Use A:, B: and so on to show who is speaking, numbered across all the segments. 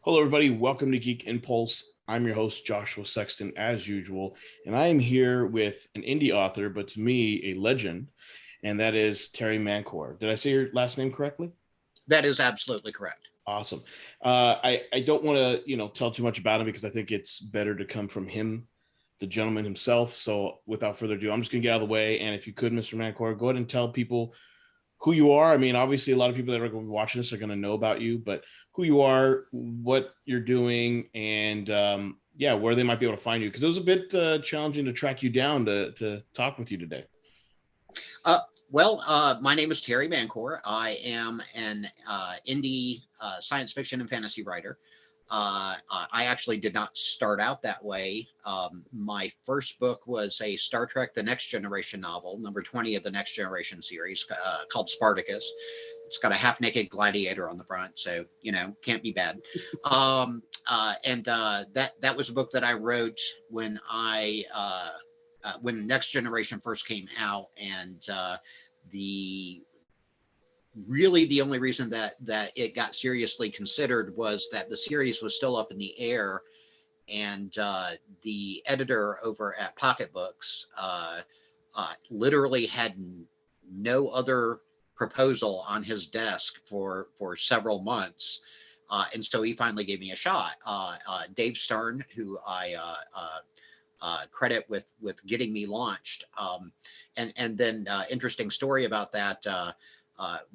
A: Hello, everybody. Welcome to Geek Impulse. I'm your host, Joshua Sexton, as usual, and I am here with an indie author, but to me, a legend, and that is Terry Mancour. Did I say your last name correctly?
B: That is absolutely correct.
A: Awesome. I don't want to tell too much about him because I think it's better to come from him, the gentleman himself. So without further ado, I'm just gonna get out of the way. And if you could, Mr. Mancour, go ahead and tell people who you are. I mean, obviously, a lot of people that are going to be watching this are going to know about you, but who you are, what you're doing, and yeah, where they might be able to find you. Because it was a bit challenging to track you down to talk with you today.
B: Uh, my name is Terry Mancour. I am an indie science fiction and fantasy writer. I actually did not start out that way. My first book was a Star Trek The Next Generation novel, number 20 of the Next Generation series, called Spartacus. It's got a half-naked gladiator on the front, so can't be bad. That was a book that I wrote when Next Generation first came out, and the really the only reason that it got seriously considered was that the series was still up in the air, and the editor over at Pocketbooks literally had no other proposal on his desk for several months. And so he finally gave me a shot. Dave Stern, who I credit with getting me launched. And then interesting story about that.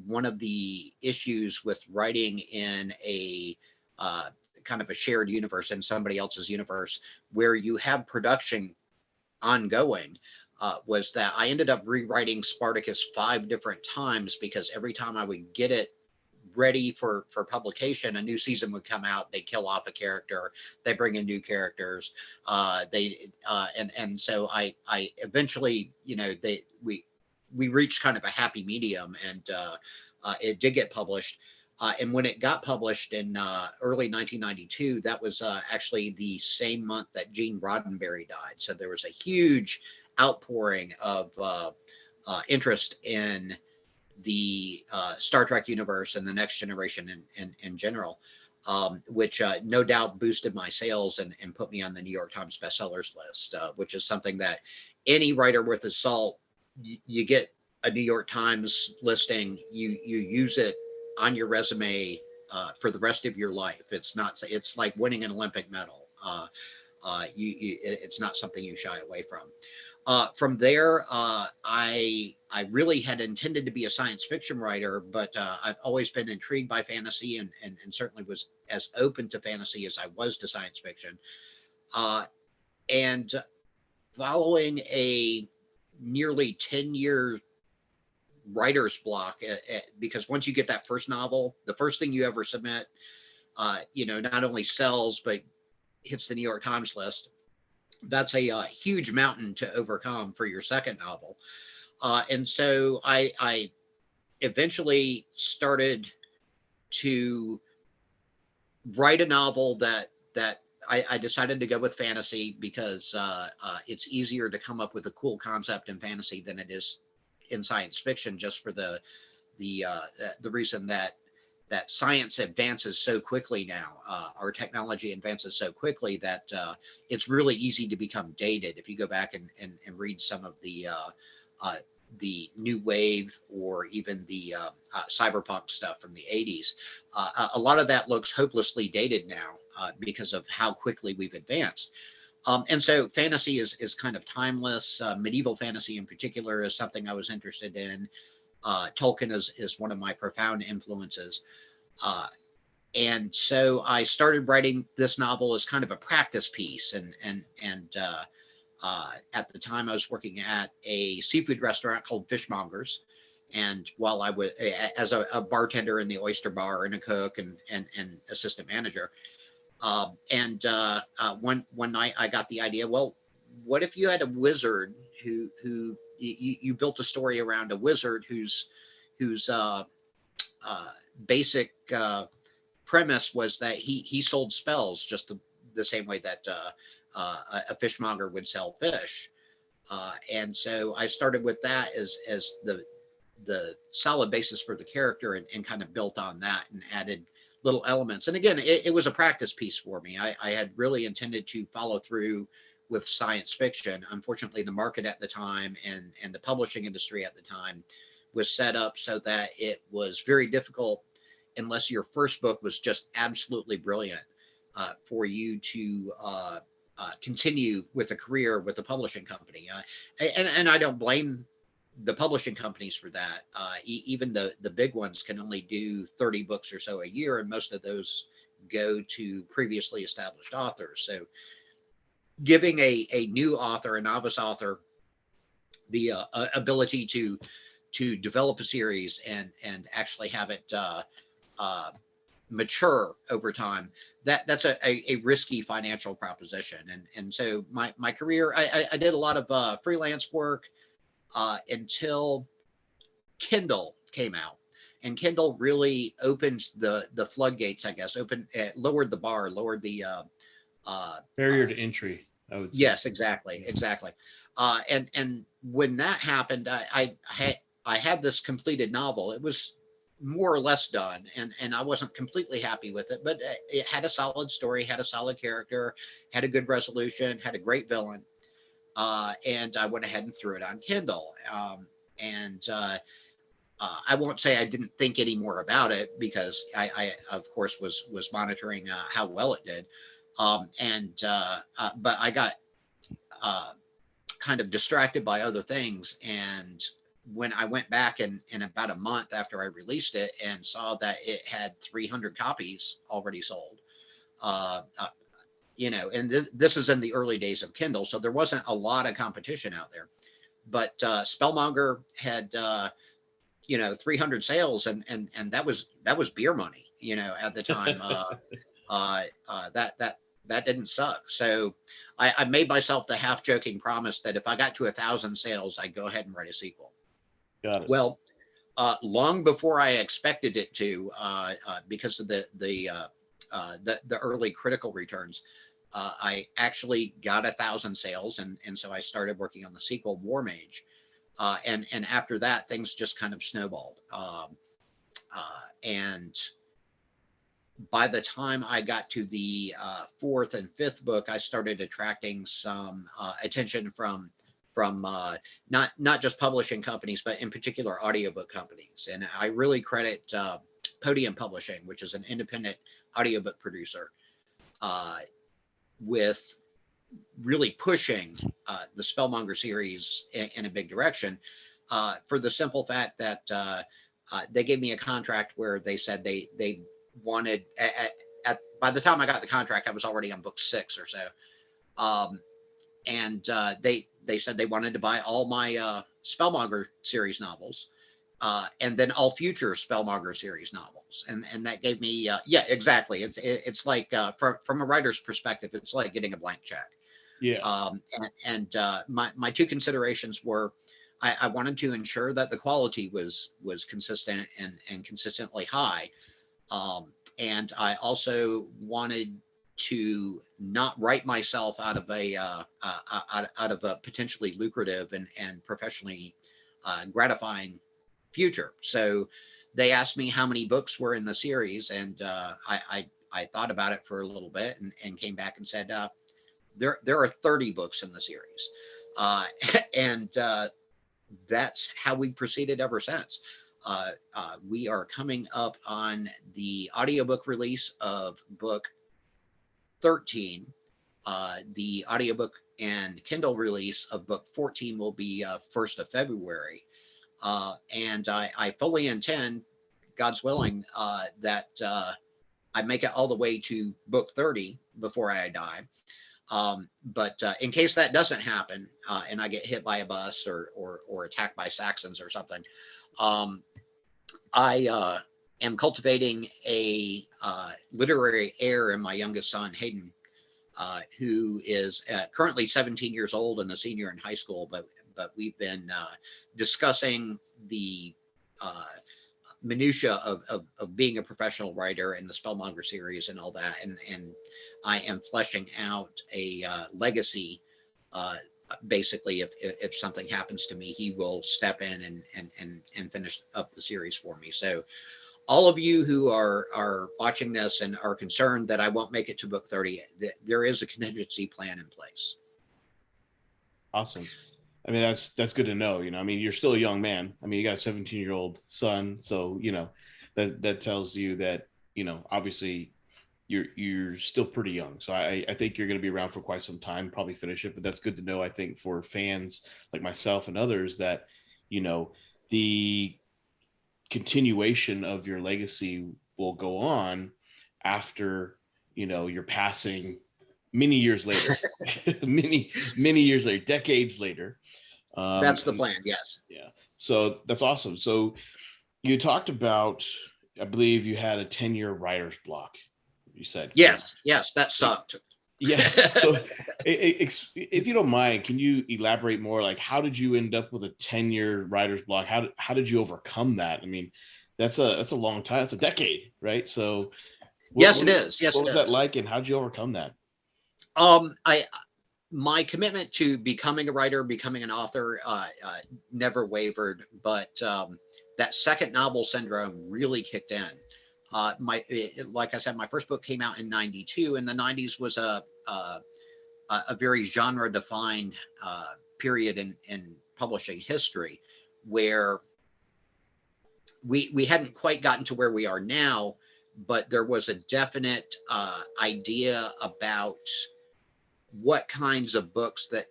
B: One of the issues with writing in a kind of a shared universe in somebody else's universe where you have production ongoing was that I ended up rewriting Spartacus 5 different times because every time I would get it ready for publication, a new season would come out, they kill off a character, they bring in new characters, they and so I eventually, we reached kind of a happy medium, and it did get published. And when it got published in early 1992, that was actually the same month that Gene Roddenberry died. So there was a huge outpouring of interest in the Star Trek universe and the Next Generation in general, which no doubt boosted my sales and put me on the New York Times bestsellers list, which is something that any writer worth his salt, you get a New York Times listing, you use it on your resume for the rest of your life. It's like winning an Olympic medal. It's not something you shy away from. From there, I really had intended to be a science fiction writer, but I've always been intrigued by fantasy, and certainly was as open to fantasy as I was to science fiction. And following a nearly 10-year writer's block, because once you get that first novel, the first thing you ever submit, not only sells but hits the New York Times list. That's a huge mountain to overcome for your second novel. And so I eventually started to write a novel that I decided to go with fantasy because it's easier to come up with a cool concept in fantasy than it is in science fiction, just for the reason that science advances so quickly now. Our technology advances so quickly that it's really easy to become dated. If you go back and read some of the new wave or even the cyberpunk stuff from the 80s, a lot of that looks hopelessly dated now because of how quickly we've advanced. And so fantasy is kind of timeless. Medieval fantasy in particular is something I was interested in. Tolkien is one of my profound influences. And so I started writing this novel as kind of a practice piece. And at the time I was working at a seafood restaurant called Fishmongers. And while I was as a bartender in the oyster bar and a cook and assistant manager, one night I got the idea, well, what if you had a wizard who you built a story around a wizard whose basic premise was that he sold spells just the same way that a fishmonger would sell fish. And so I started with that as the solid basis for the character, and kind of built on that and added little elements. And again, it was a practice piece for me. I had really intended to follow through with science fiction. Unfortunately, the market at the time and the publishing industry at the time was set up so that it was very difficult, unless your first book was just absolutely brilliant, for you to continue with a career with a publishing company. And I don't blame the publishing companies for that. Even the big ones can only do 30 books or so a year, and most of those go to previously established authors. So giving a new author, a novice author, the ability to develop a series and actually have it mature over time, that's a risky financial proposition. And so my career, I did a lot of freelance work until Kindle came out. And Kindle really opened the floodgates, I guess, lowered the bar, lowered the
A: barrier to entry, I would say.
B: Yes, exactly. And when that happened, I had this completed novel. It was more or less done, and I wasn't completely happy with it, but it had a solid story, had a solid character, had a good resolution, had a great villain, and I went ahead and threw it on Kindle. And I won't say I didn't think any more about it, because I of course was monitoring how well it did, but I got kind of distracted by other things. And when I went back in about a month after I released it and saw that it had 300 copies already sold, and this is in the early days of Kindle, so there wasn't a lot of competition out there. But Spellmonger had 300 sales, and that was beer money, at the time. That didn't suck. So I made myself the half joking promise that if I got to 1,000 sales, I'd go ahead and write a sequel.
A: Got it.
B: Well, long before I expected it to, because of the early critical returns, I actually got 1,000 sales, and so I started working on the sequel, War Mage, and after that, things just kind of snowballed. And by the time I got to the fourth and fifth book, I started attracting some attention from not just publishing companies, but in particular audiobook companies. And I really credit Podium Publishing, which is an independent audiobook producer, with really pushing the Spellmonger series in a big direction, for the simple fact that they gave me a contract where they said they wanted, by the time I got the contract, I was already on book 6 or so. And they said they wanted to buy all my Spellmonger series novels, and then all future Spellmonger series novels. And that gave me, yeah, exactly. It's like, from a writer's perspective, it's like getting a blank check.
A: Yeah.
B: My two considerations were, I wanted to ensure that the quality was consistent and consistently high. And I also wanted to not write myself out of a potentially lucrative and professionally gratifying future. So they asked me how many books were in the series, and I thought about it for a little bit and came back and said, there are 30 books in the series, and that's how we proceeded ever since. We are coming up on the audiobook release of book 13. The audiobook and Kindle release of book 14 will be 1st of February. And I fully intend, God's willing, that I make it all the way to book 30 before I die. But in case that doesn't happen, and I get hit by a bus or attacked by Saxons or something, I am cultivating a literary heir in my youngest son, Hayden, who is currently 17 years old and a senior in high school. But we've been discussing the minutia of being a professional writer in the Spellmonger series and all that, and I am fleshing out a legacy. Basically, if something happens to me, he will step in and finish up the series for me. So all of you who are watching this and are concerned that I won't make it to book 30, there is a contingency plan in place.
A: Awesome. I mean, that's good to know. I mean, you're still a young man. I mean, you got a 17-year-old son, so that tells you that obviously you're still pretty young. So I think you're going to be around for quite some time, probably finish it. But that's good to know. I think for fans like myself and others that the continuation of your legacy will go on after you're passing many years later, many years later, decades later.
B: That's the plan. Yes.
A: Yeah. So that's awesome. So you talked about, I believe you had a 10-year writer's block. You said.
B: Yes. Yes. That sucked.
A: Yeah. So if you don't mind, can you elaborate more? Like, how did you end up with a 10-year writer's block? How did you overcome that? I mean, that's a long time. It's a decade, right? So
B: yes, it is. Yes,
A: what
B: it
A: was
B: is.
A: that like, and how did you overcome that?
B: My commitment to becoming a writer, becoming an author, never wavered, but that second novel syndrome really kicked in. Like I said, my first book came out in '92, and the '90s was a very genre defined period in publishing history, where we hadn't quite gotten to where we are now, but there was a definite idea about what kinds of books that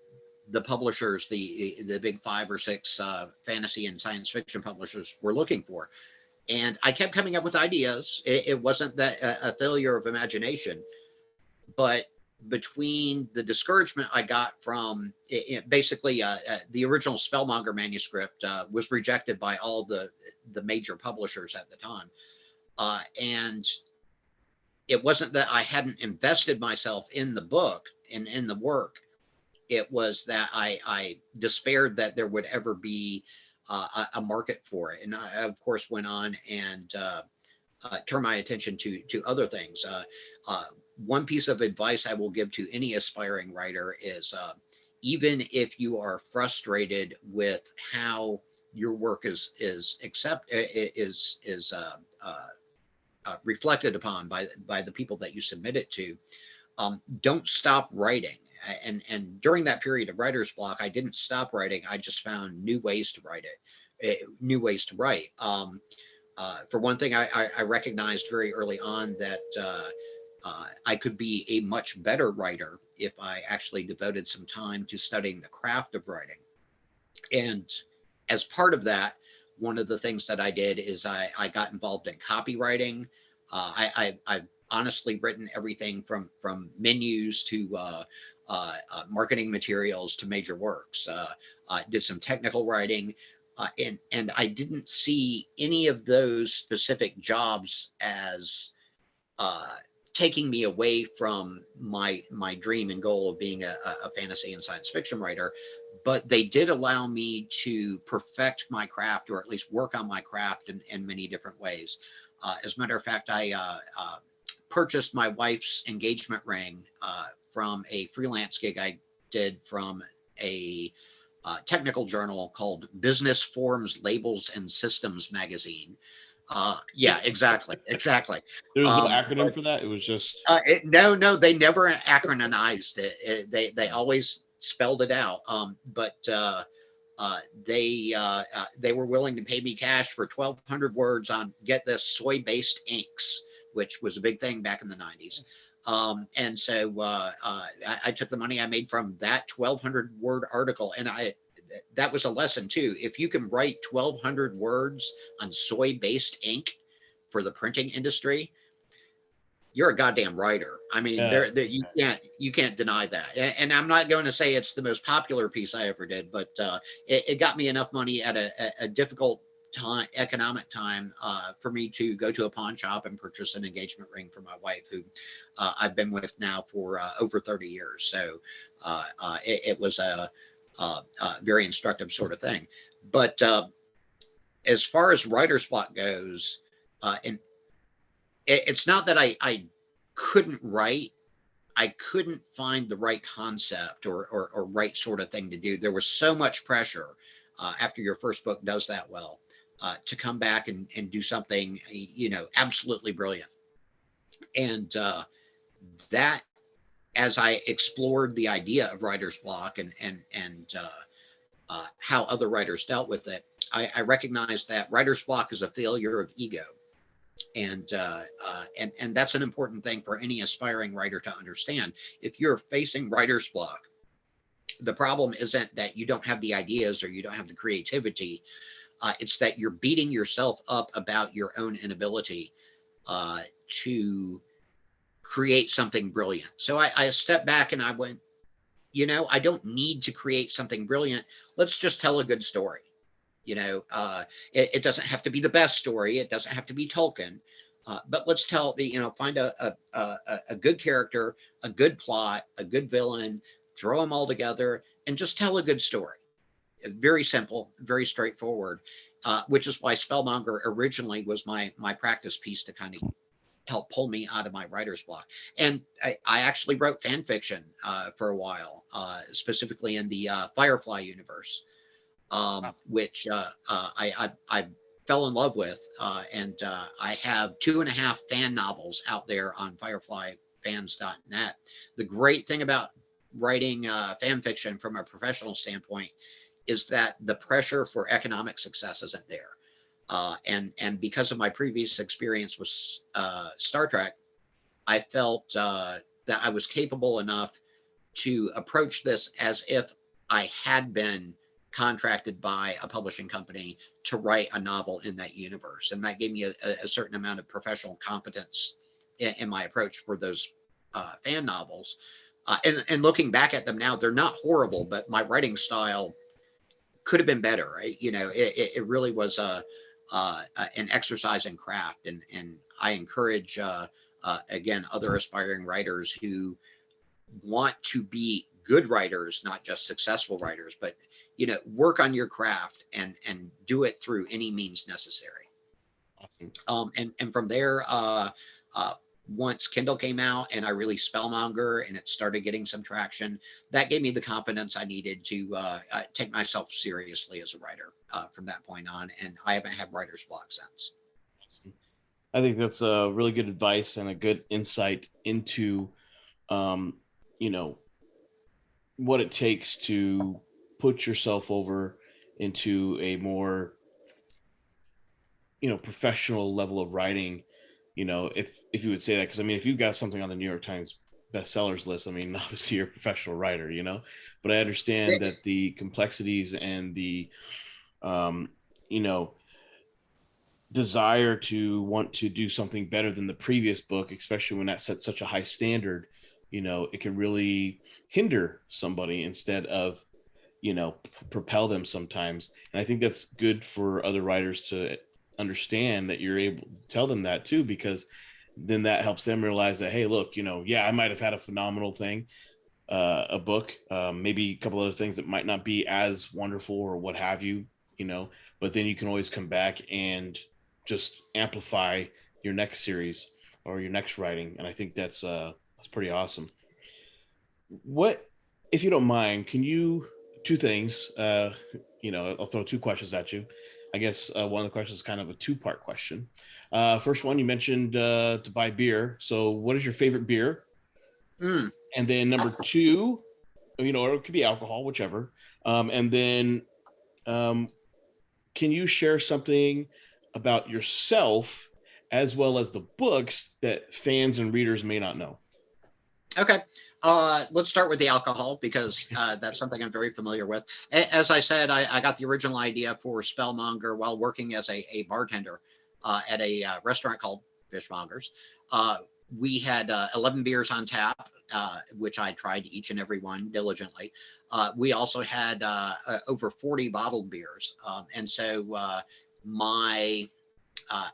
B: the publishers, the big 5 or 6 fantasy and science fiction publishers were looking for. And I kept coming up with ideas. It wasn't that a failure of imagination, but between the discouragement I got from basically the original Spellmonger manuscript was rejected by all the major publishers at the time. And it wasn't that I hadn't invested myself in the book and in the work. It was that I despaired that there would ever be a market for it. And I, of course, went on and turned my attention to other things. One piece of advice I will give to any aspiring writer is even if you are frustrated with how your work is reflected upon by the people that you submit it to, don't stop writing. And during that period of writer's block, I didn't stop writing. I just found new ways to write new ways to write. For one thing, I recognized very early on that I could be a much better writer if I actually devoted some time to studying the craft of writing. And as part of that, one of the things that I did is I got involved in copywriting. I've honestly written everything from menus to marketing materials to major works. Did some technical writing, and I didn't see any of those specific jobs as taking me away from my dream and goal of being a fantasy and science fiction writer, but they did allow me to perfect my craft, or at least work on my craft in many different ways. As a matter of fact, I purchased my wife's engagement ring from a freelance gig I did from a technical journal called Business Forms, Labels, and Systems magazine. Yeah, exactly.
A: There was no acronym for that. It was just
B: no, they never acronymized it. They always spelled it out. But they were willing to pay me cash for 1,200 words on, get this, soy-based inks, which was a big thing back in the '90s. And so I took the money I made from that 1,200 word article, and that was a lesson too. If you can write 1,200 words on soy-based ink for the printing industry, you're a goddamn writer. I mean, you can't deny that. And I'm not going to say it's the most popular piece I ever did, but it got me enough money at a difficult economic time for me to go to a pawn shop and purchase an engagement ring for my wife, who I've been with now for over 30 years. So it was a very instructive sort of thing. But as far as writer's block goes, and it's not that I couldn't write. I couldn't find the right concept or right sort of thing to do. There was so much pressure after your first book does that well. to come back and do something, absolutely brilliant. And that, as I explored the idea of writer's block and how other writers dealt with it, I recognized that writer's block is a failure of ego. And that's an important thing for any aspiring writer to understand. If you're facing writer's block, the problem isn't that you don't have the ideas or you don't have the creativity. It's that you're beating yourself up about your own inability to create something brilliant. So I stepped back and I went, I don't need to create something brilliant. Let's just tell a good story. It doesn't have to be the best story. It doesn't have to be Tolkien. But let's find a good character, a good plot, a good villain, throw them all together and just tell a good story. Very simple, very straightforward, which is why Spellmonger originally was my practice piece to kind of help pull me out of my writer's block. And I actually wrote fan fiction for a while, specifically in the Firefly universe, which I fell in love with. And I have 2.5 fan novels out there on fireflyfans.net. The great thing about writing fan fiction from a professional standpoint is that the pressure for economic success isn't there. And because of my previous experience with Star Trek, I felt that I was capable enough to approach this as if I had been contracted by a publishing company to write a novel in that universe. And that gave me a certain amount of professional competence in my approach for those fan novels. And looking back at them now, they're not horrible, but my writing style could have been better. Right? It really was an exercise in craft. And I encourage, again, other aspiring writers who want to be good writers, not just successful writers, but work on your craft and do it through any means necessary.
A: Awesome.
B: And from there, once Kindle came out and I released Spellmonger and it started getting some traction, that gave me the confidence I needed to take myself seriously as a writer from that point on. And I haven't had writer's block since.
A: Awesome. I think that's a really good advice and a good insight into, um, you know, what it takes to put yourself over into a more, professional level of writing. If you would say that, because I mean, if you've got something on the New York Times bestsellers list, I mean, obviously you're a professional writer, but I understand that the complexities and the, um, you know, desire to want to do something better than the previous book, especially when that sets such a high standard, it can really hinder somebody instead of, propel them sometimes. And I think that's good for other writers to understand, that you're able to tell them that too, because then that helps them realize that, hey, look, yeah, I might have had a phenomenal thing, a book, maybe a couple other things that might not be as wonderful or what have you, but then you can always come back and just amplify your next series or your next writing. And I think that's pretty awesome. What, if you don't mind, can you, two things, I'll throw two questions at you. I guess one of the questions is kind of a two-part question. First one, you mentioned to buy beer. So what is your favorite beer? And then number two, or it could be alcohol, whichever. And then can you share something about yourself as well as the books that fans and readers may not know?
B: Okay. Let's start with the alcohol because that's something I'm very familiar with. As I said, I got the original idea for Spellmonger while working as a bartender at a restaurant called Fishmongers. We had 11 beers on tap, which I tried each and every one diligently. We also had over 40 bottled beers. And so my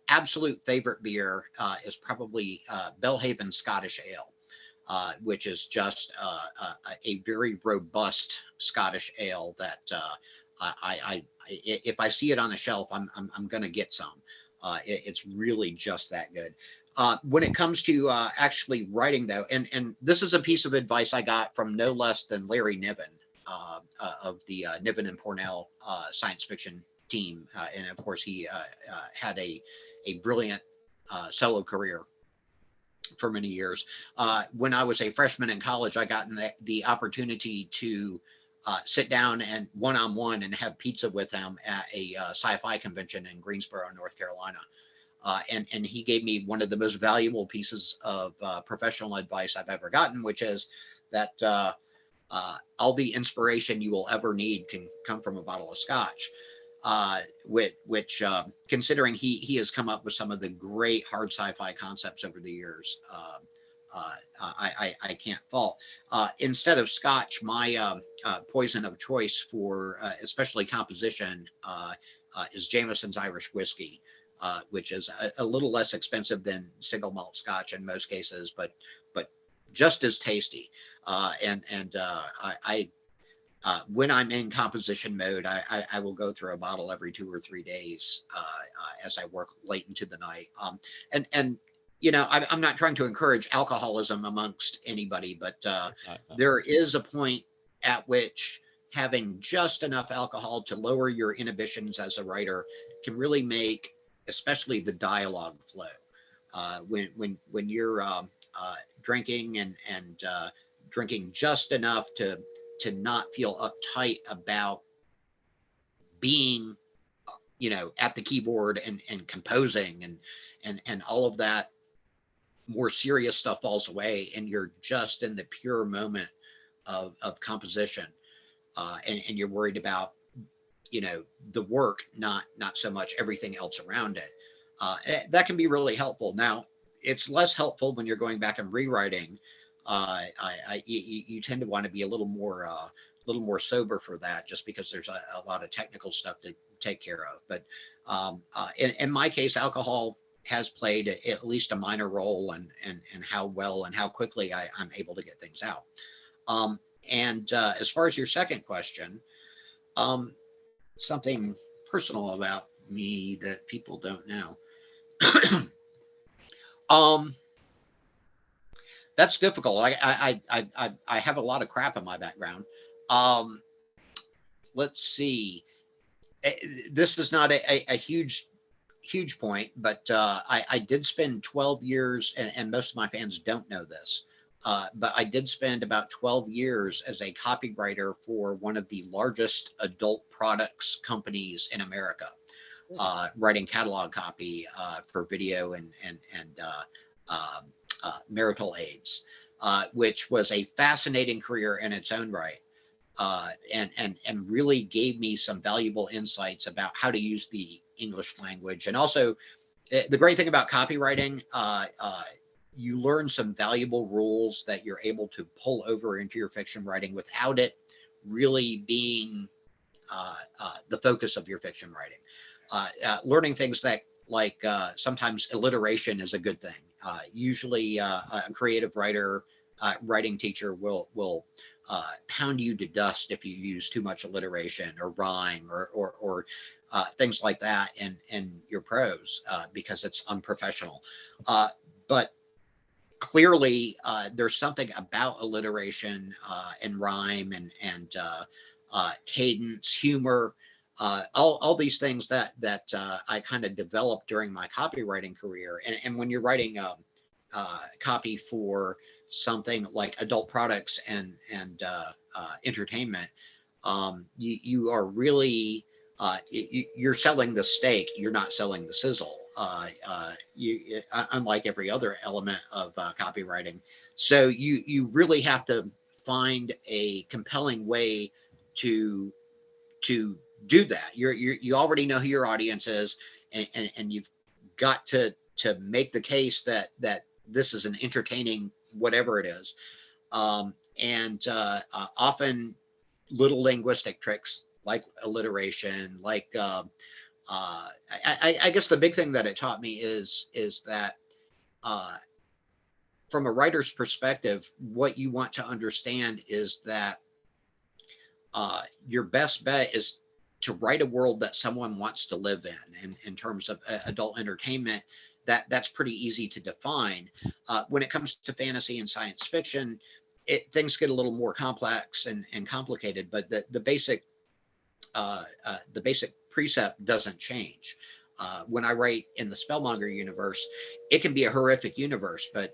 B: absolute favorite beer is probably Belhaven Scottish Ale. Which is just a very robust Scottish ale that if I see it on the shelf, I'm going to get some. It's really just that good. When it comes to actually writing, though, and this is a piece of advice I got from no less than Larry Niven of the Niven and Pornell science fiction team. And of course, he had a brilliant solo career for many years. When I was a freshman in college, I got the opportunity to sit down and one-on-one and have pizza with him at a sci-fi convention in Greensboro, North Carolina. And he gave me one of the most valuable pieces of professional advice I've ever gotten, which is that all the inspiration you will ever need can come from a bottle of scotch. Which considering he has come up with some of the great hard sci-fi concepts over the years, I can't fault. Instead of scotch, my poison of choice for especially composition is Jameson's Irish whiskey, which is a little less expensive than single malt scotch in most cases, but just as tasty. When I'm in composition mode, I will go through a bottle every 2 or 3 days as I work late into the night. And I'm not trying to encourage alcoholism amongst anybody, but there is a point at which having just enough alcohol to lower your inhibitions as a writer can really make, especially the dialogue flow. When you're drinking and drinking just enough to not feel uptight about being, at the keyboard and composing and all of that more serious stuff falls away, and you're just in the pure moment of composition, and you're worried about, the work, not so much everything else around it. That can be really helpful. Now, it's less helpful when you're going back and rewriting. You tend to want to be a little more sober for that, just because there's a lot of technical stuff to take care of. But in my case, alcohol has played at least a minor role in how well and how quickly I'm able to get things out. And as far as your second question, something personal about me that people don't know. That's difficult. I have a lot of crap in my background. Let's see. This is not a huge point, but I did spend 12 years, and most of my fans don't know this, but I did spend about 12 years as a copywriter for one of the largest adult products companies in America, writing catalog copy for video and marital aids, which was a fascinating career in its own right, and really gave me some valuable insights about how to use the English language. And also, the great thing about copywriting, you learn some valuable rules that you're able to pull over into your fiction writing without it really being the focus of your fiction writing. Learning things that, like, sometimes alliteration is a good thing. Usually a creative writer, writing teacher will pound you to dust if you use too much alliteration or rhyme or things like that in your prose, because it's unprofessional. But clearly, there's something about alliteration and rhyme and cadence, humor, all these things that I kind of developed during my copywriting career. And when you're writing copy for something like adult products and entertainment, you are really you're selling the steak. You're not selling the sizzle. Unlike every other element of copywriting, so you really have to find a compelling way to do that. You already know who your audience is, and you've got to make the case that this is an entertaining whatever it is. And often little linguistic tricks like alliteration, like I guess the big thing that it taught me is that from a writer's perspective, what you want to understand is that your best bet is to write a world that someone wants to live in terms of adult entertainment. That's pretty easy to define. When it comes to fantasy and science fiction, things get a little more complex and complicated, but the basic precept doesn't change. When I write in the Spellmonger universe, it can be a horrific universe, but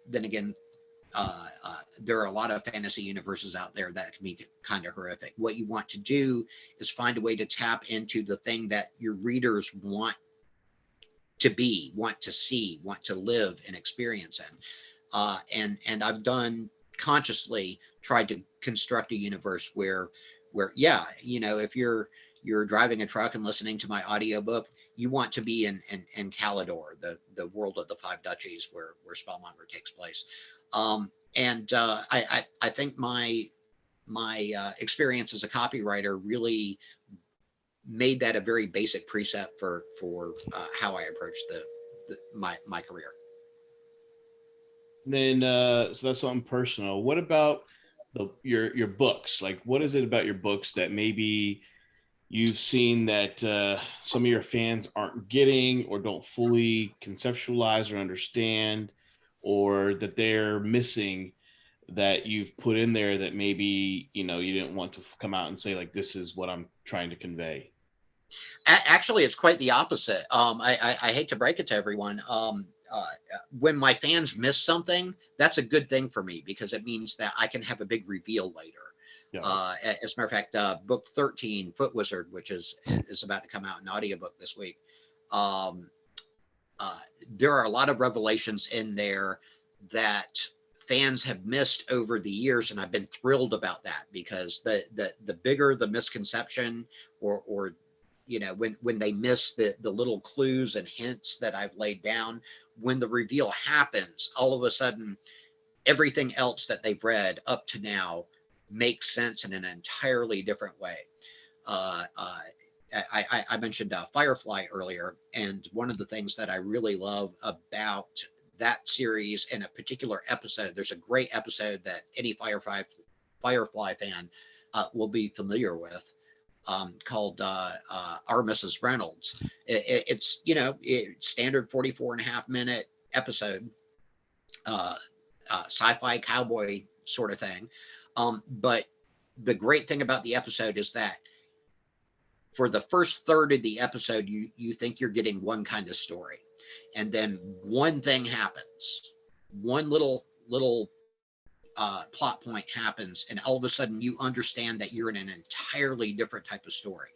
B: then again, there are a lot of fantasy universes out there that can be kind of horrific. What you want to do is find a way to tap into the thing that your readers want to be, want to see, want to live and experience in. And I've done consciously tried to construct a universe where yeah, you know, if you're driving a truck and listening to my audiobook, you want to be in Calidor, the world of the Five Duchies where Spellmonger takes place. I think my experience as a copywriter really made that a very basic precept for how I approach my career.
A: Then so that's something personal. What about your books? Like, what is it about your books that maybe you've seen that some of your fans aren't getting or don't fully conceptualize or understand, or that they're missing, that you've put in there that maybe, you know, you didn't want to come out and say, like, this is what I'm trying to convey?
B: Actually, it's quite the opposite. I hate to break it to everyone. When my fans miss something, that's a good thing for me because it means that I can have a big reveal later.
A: Yeah.
B: As a matter of fact, book 13, Foot Wizard, which is about to come out in audiobook this week. There are a lot of revelations in there that fans have missed over the years, and I've been thrilled about that because the bigger the misconception or you know, when they miss the little clues and hints that I've laid down, when the reveal happens, all of a sudden everything else that they've read up to now makes sense in an entirely different way. Uh, uh, I mentioned Firefly earlier, and one of the things that I really love about that series in a particular episode, there's a great episode that any Firefly fan will be familiar with, called Our Mrs. Reynolds. It's, you know, standard 44.5 minute episode, uh, sci-fi cowboy sort of thing. But the great thing about the episode is that for the first third of the episode, you think you're getting one kind of story, and then one thing happens, one little plot point happens, and all of a sudden you understand that you're in an entirely different type of story.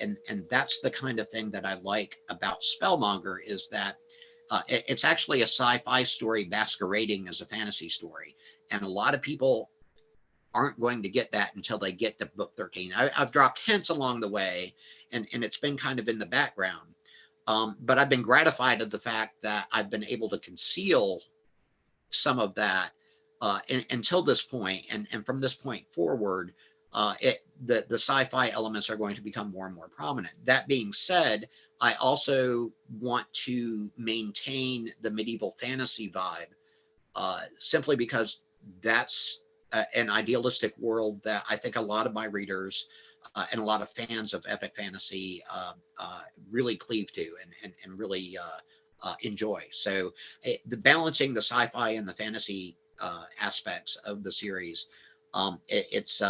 B: And that's the kind of thing that I like about Spellmonger is that it's actually a sci-fi story masquerading as a fantasy story, and a lot of people aren't going to get that until they get to book 13. I've dropped hints along the way, and it's been kind of in the background. But I've been gratified at the fact that I've been able to conceal some of that until this point, and from this point forward, the sci-fi elements are going to become more and more prominent. That being said, I also want to maintain the medieval fantasy vibe, simply because that's an idealistic world that I think a lot of my readers and a lot of fans of epic fantasy really cleave to and really enjoy. So the balancing the sci-fi and the fantasy aspects of the series, it's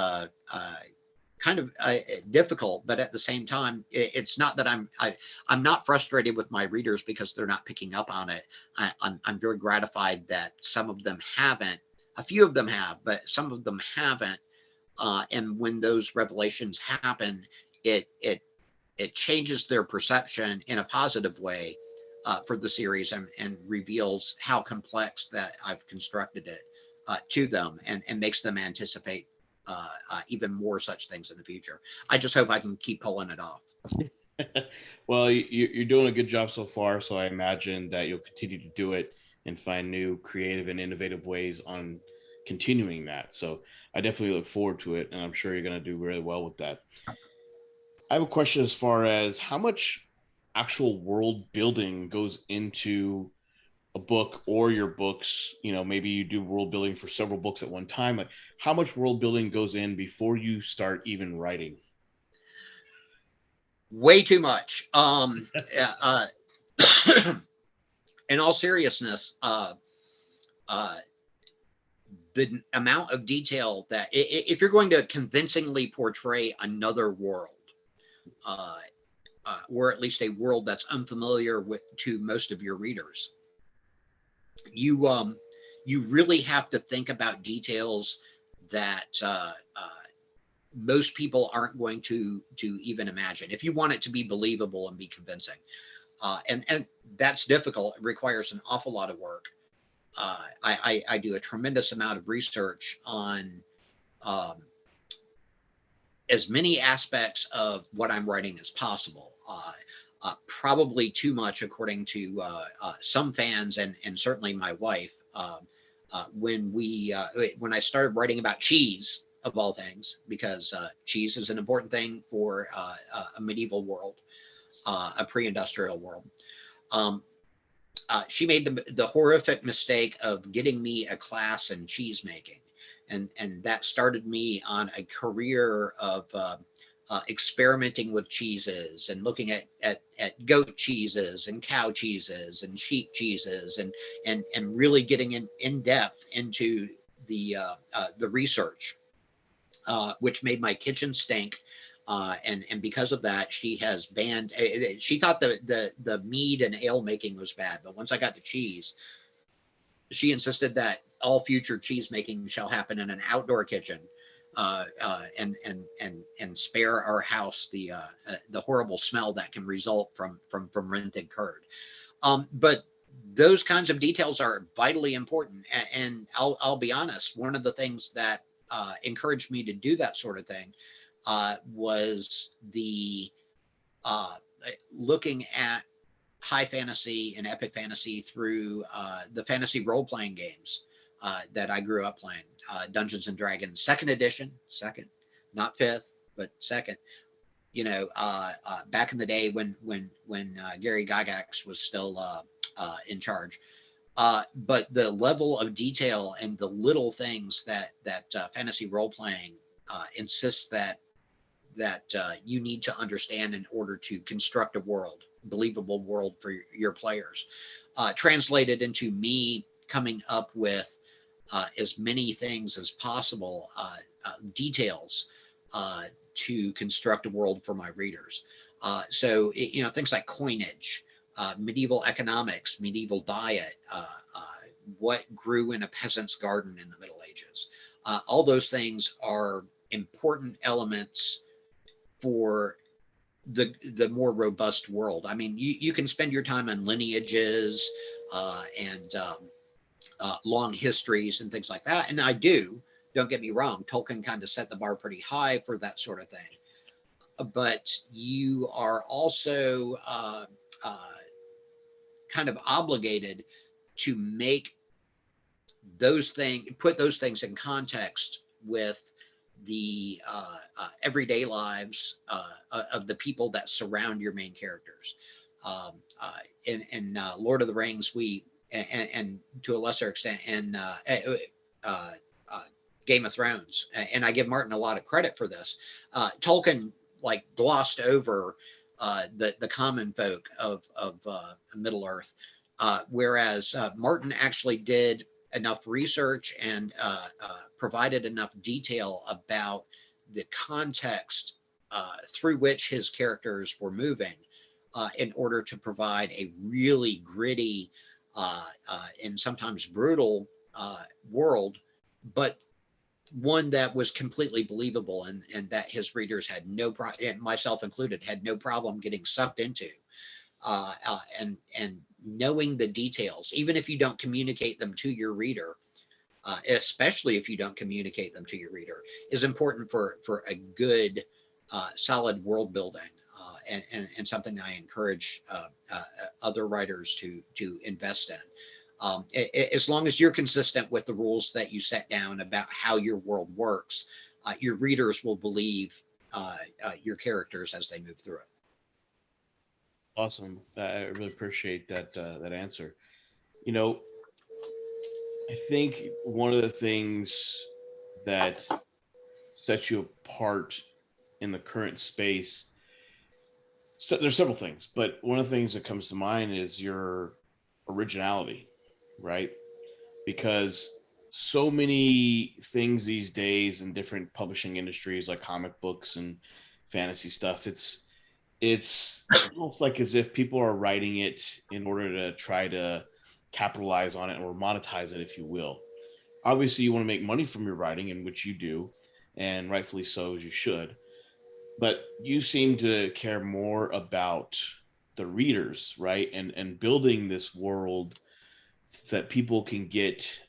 B: kind of difficult, but at the same time, it's not that I'm not frustrated with my readers because they're not picking up on it. I'm very gratified that some of them haven't. A few of them have, but some of them haven't. And when those revelations happen, it changes their perception in a positive way for the series, and reveals how complex that I've constructed it to them, and makes them anticipate even more such things in the future. I just hope I can keep pulling it off.
A: Well, you're doing a good job so far, so I imagine that you'll continue to do it and find new creative and innovative ways on continuing that. So I definitely look forward to it, and I'm sure you're going to do really well with that. I have a question as far as how much actual world building goes into a book or your books. You know, maybe you do world building for several books at one time. Like, how much world building goes in before you start even writing?
B: Way too much. In all seriousness, the amount of detail that if you're going to convincingly portray another world, uh, or at least a world that's unfamiliar to most of your readers. You really have to think about details that most people aren't going to even imagine if you want it to be believable and be convincing. And that's difficult. It requires an awful lot of work. I do a tremendous amount of research on um, as many aspects of what I'm writing as possible. Probably too much, according to some fans and certainly my wife. When I started writing about cheese, of all things, because cheese is an important thing for a medieval world, a pre-industrial world. Um, she made the horrific mistake of getting me a class in cheese making, and that started me on a career of experimenting with cheeses and looking at goat cheeses and cow cheeses and sheep cheeses and really getting in depth into the research, which made my kitchen stink. And because of that, she has banned. She thought the mead and ale making was bad, but once I got to cheese, she insisted that all future cheese making shall happen in an outdoor kitchen, and spare our house the horrible smell that can result from rented curd. But those kinds of details are vitally important. And I'll be honest, one of the things that encouraged me to do that sort of thing was the uh, looking at high fantasy and epic fantasy through the fantasy role playing games that I grew up playing. Dungeons and Dragons, second edition, second, not fifth, but second. Back in the day when Gary Gygax was still in charge. But the level of detail and the little things that fantasy role playing insists that you need to understand in order to construct a believable world for your players, translated into me coming up with as many things as possible, details to construct a world for my readers. So things like coinage, medieval economics, medieval diet, what grew in a peasant's garden in the Middle Ages. All those things are important elements for the more robust world. I mean, you can spend your time on lineages and long histories and things like that, and I do. Don't get me wrong. Tolkien kind of set the bar pretty high for that sort of thing. But you are also uh, kind of obligated to put those things in context with the everyday lives of the people that surround your main characters. In Lord of the Rings, and to a lesser extent in uh, uh, Game of Thrones, and I give Martin a lot of credit for this. Tolkien like glossed over the common folk of Middle Earth, whereas Martin actually did enough research and provided enough detail about the context through which his characters were moving in order to provide a really gritty and sometimes brutal world, but one that was completely believable and that his readers had no problem, myself included, had no problem getting sucked into. And knowing the details, even if you don't communicate them to your reader, especially if you don't communicate them to your reader, is important for a good, solid world building, and something that I encourage other writers to invest in. As long as you're consistent with the rules that you set down about how your world works, your readers will believe your characters as they move through it.
A: Awesome. I really appreciate that answer. You know, I think one of the things that sets you apart in the current space, so there's several things, but one of the things that comes to mind is your originality, right? Because so many things these days in different publishing industries like comic books and fantasy stuff, it's almost like as if people are writing it in order to try to capitalize on it or monetize it, if you will. Obviously, you want to make money from your writing, in which you do, and rightfully so, as you should. But you seem to care more about the readers, right? And building this world that people can get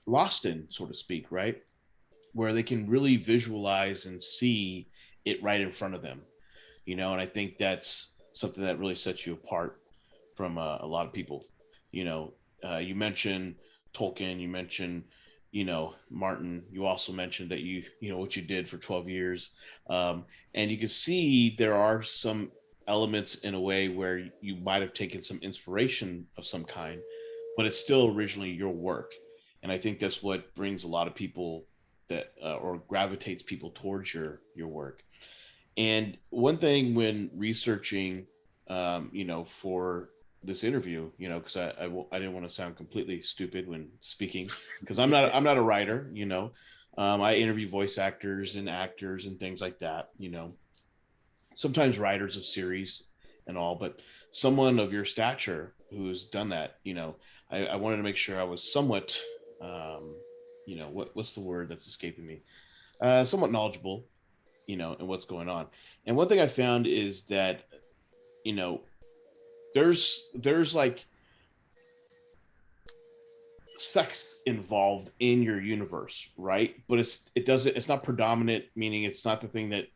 A: lost in, so to speak, right? Where they can really visualize and see it right in front of them, and I think that's something that really sets you apart from a lot of people. You mentioned Tolkien, you mentioned Martin, you also mentioned that what you did for 12 years, and you can see there are some elements in a way where you might have taken some inspiration of some kind, but it's still originally your work. And I think that's what brings a lot of people that or gravitates people towards your work. And one thing when researching, for this interview, because I didn't want to sound completely stupid when speaking, because I'm not a writer. I interview voice actors and actors and things like that. Sometimes writers of series and all, but someone of your stature who's done that, I wanted to make sure I was somewhat, what's the word that's escaping me? Somewhat knowledgeable, and what's going on. And one thing I found is that, you know, there's like sex involved in your universe, right? But it's not predominant, meaning it's not the thing that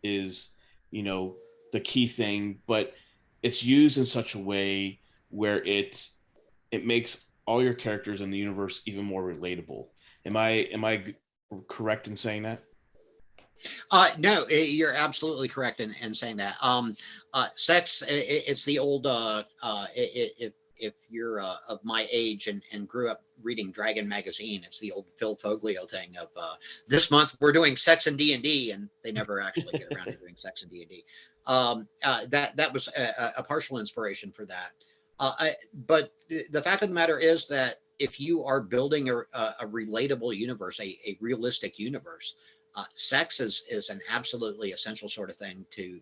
A: is, you know, the key thing, but it's used in such a way where it makes all your characters in the universe even more relatable. Am I correct in saying that?
B: No, you're absolutely correct in saying that. Sex, it's the old, if you're of my age and grew up reading Dragon magazine, it's the old Phil Foglio thing of this month we're doing sex and D&D, and they never actually get around to doing sex and D&D. That was a partial inspiration for that. But the fact of the matter is that if you are building a relatable universe, a realistic universe, sex is an absolutely essential sort of thing to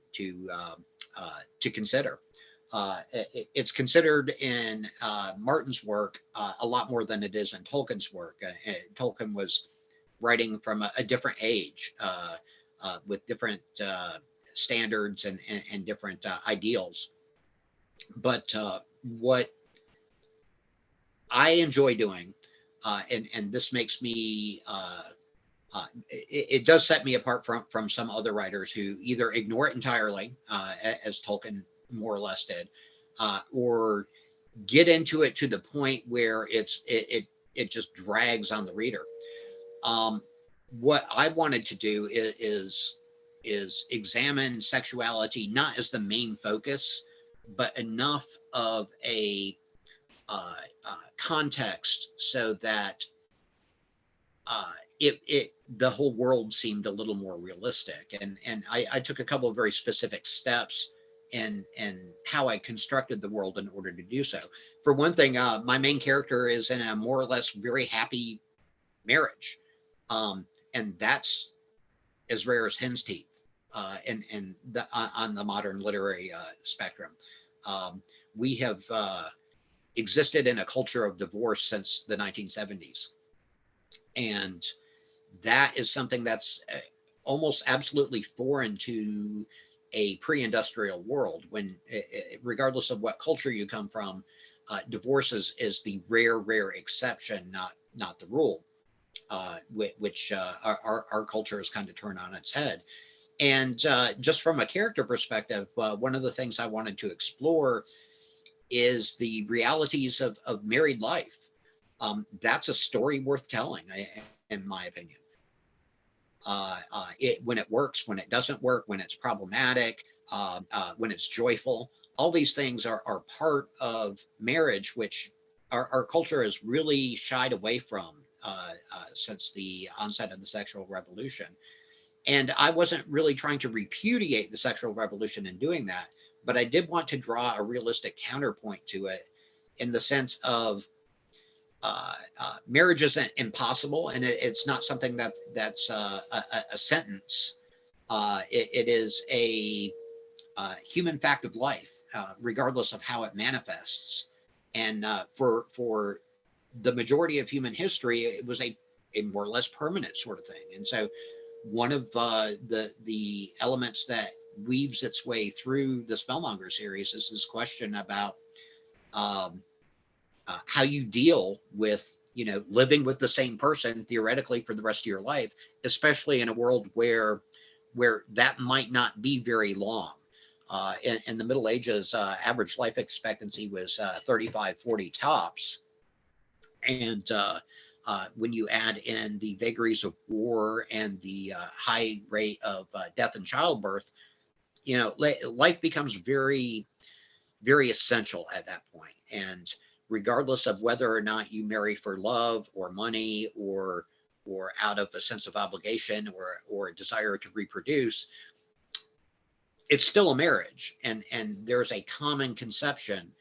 B: consider. It's considered in Martin's work a lot more than it is in Tolkien's work. Tolkien was writing from a different age with different standards and different ideals. But what I enjoy doing, and this makes me it does set me apart from some other writers who either ignore it entirely, as Tolkien more or less did, or get into it to the point where it just drags on the reader. Um, what I wanted to do is examine sexuality not as the main focus, but enough of a context so that uh, it the whole world seemed a little more realistic, and I took a couple of very specific steps in how I constructed the world in order to do so. For one thing, my main character is in a more or less very happy marriage, um, and that's as rare as hen's teeth on the modern literary spectrum. Um, we have existed in a culture of divorce since the 1970s, and that is something that's almost absolutely foreign to a pre-industrial world when regardless of what culture you come from, divorce is the rare exception, not the rule, which our culture has kind of turned on its head. And just from a character perspective, one of the things I wanted to explore is the realities of married life. That's a story worth telling, in my opinion. When it works, when it doesn't work, when it's problematic, when it's joyful. All these things are part of marriage, which our culture has really shied away from since the onset of the sexual revolution. And I wasn't really trying to repudiate the sexual revolution in doing that, but I did want to draw a realistic counterpoint to it in the sense of marriage isn't impossible, and it's not something that's a sentence. It is a human fact of life, regardless of how it manifests. And for the majority of human history, it was a more or less permanent sort of thing. And so one of the elements that weaves its way through the Spellmonger series is this question about um, how you deal with, you know, living with the same person theoretically for the rest of your life, especially in a world where that might not be very long. In the Middle Ages, average life expectancy was 35, 40 tops. And when you add in the vagaries of war and the high rate of death and childbirth, you know, life becomes very, very essential at that point. And regardless of whether or not you marry for love or money or out of a sense of obligation or a desire to reproduce, it's still a marriage. And there's a common conception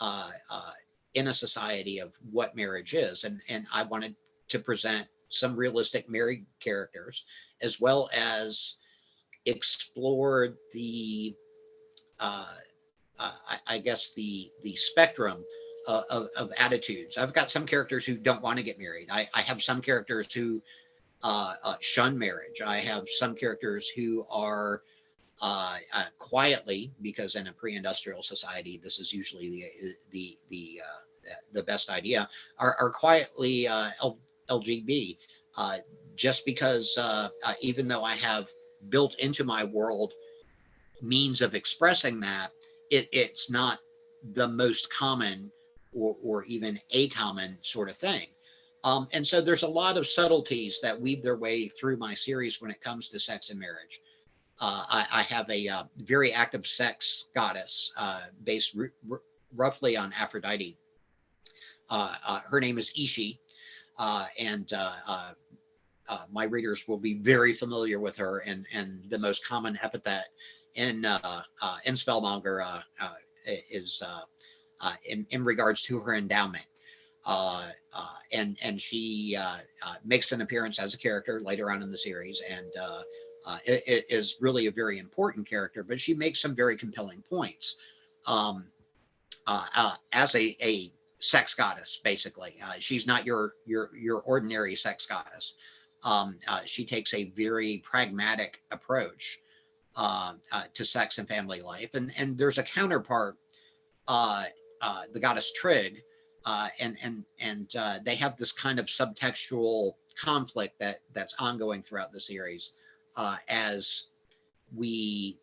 B: uh, uh, in a society of what marriage is. And I wanted to present some realistic married characters, as well as explore the uh, I guess the spectrum of attitudes. I've got some characters who don't want to get married. I have some characters who shun marriage. I have some characters who are quietly, because in a pre-industrial society, this is usually the best idea, are quietly LGB, uh, just because even though I have built into my world means of expressing that, it's not the most common or even a common sort of thing. And so there's a lot of subtleties that weave their way through my series when it comes to sex and marriage. I have a very active sex goddess based roughly on Aphrodite. Her name is Ishi, and my readers will be very familiar with her. And the most common epithet in Spellmonger is in regards to her endowment. And she makes an appearance as a character later on in the series, and it is really a very important character. But she makes some very compelling points as a sex goddess. Basically, she's not your ordinary sex goddess. She takes a very pragmatic approach to sex and family life, and there's a counterpart, uh, the goddess Trig, and they have this kind of subtextual conflict that's ongoing throughout the series as we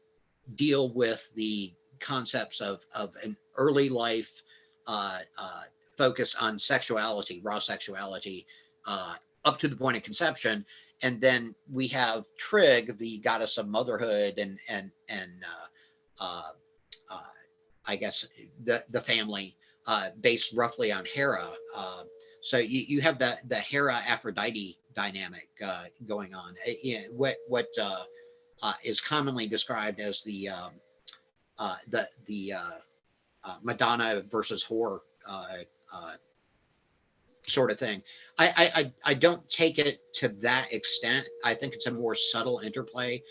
B: deal with the concepts of an early life focus on sexuality, raw sexuality, uh, up to the point of conception. And then we have Trig, the goddess of motherhood and uh, I guess the family, based roughly on Hera. So you have the Hera Aphrodite dynamic going on. What is commonly described as the Madonna versus whore uh, sort of thing. I don't take it to that extent. I think it's a more subtle interplay.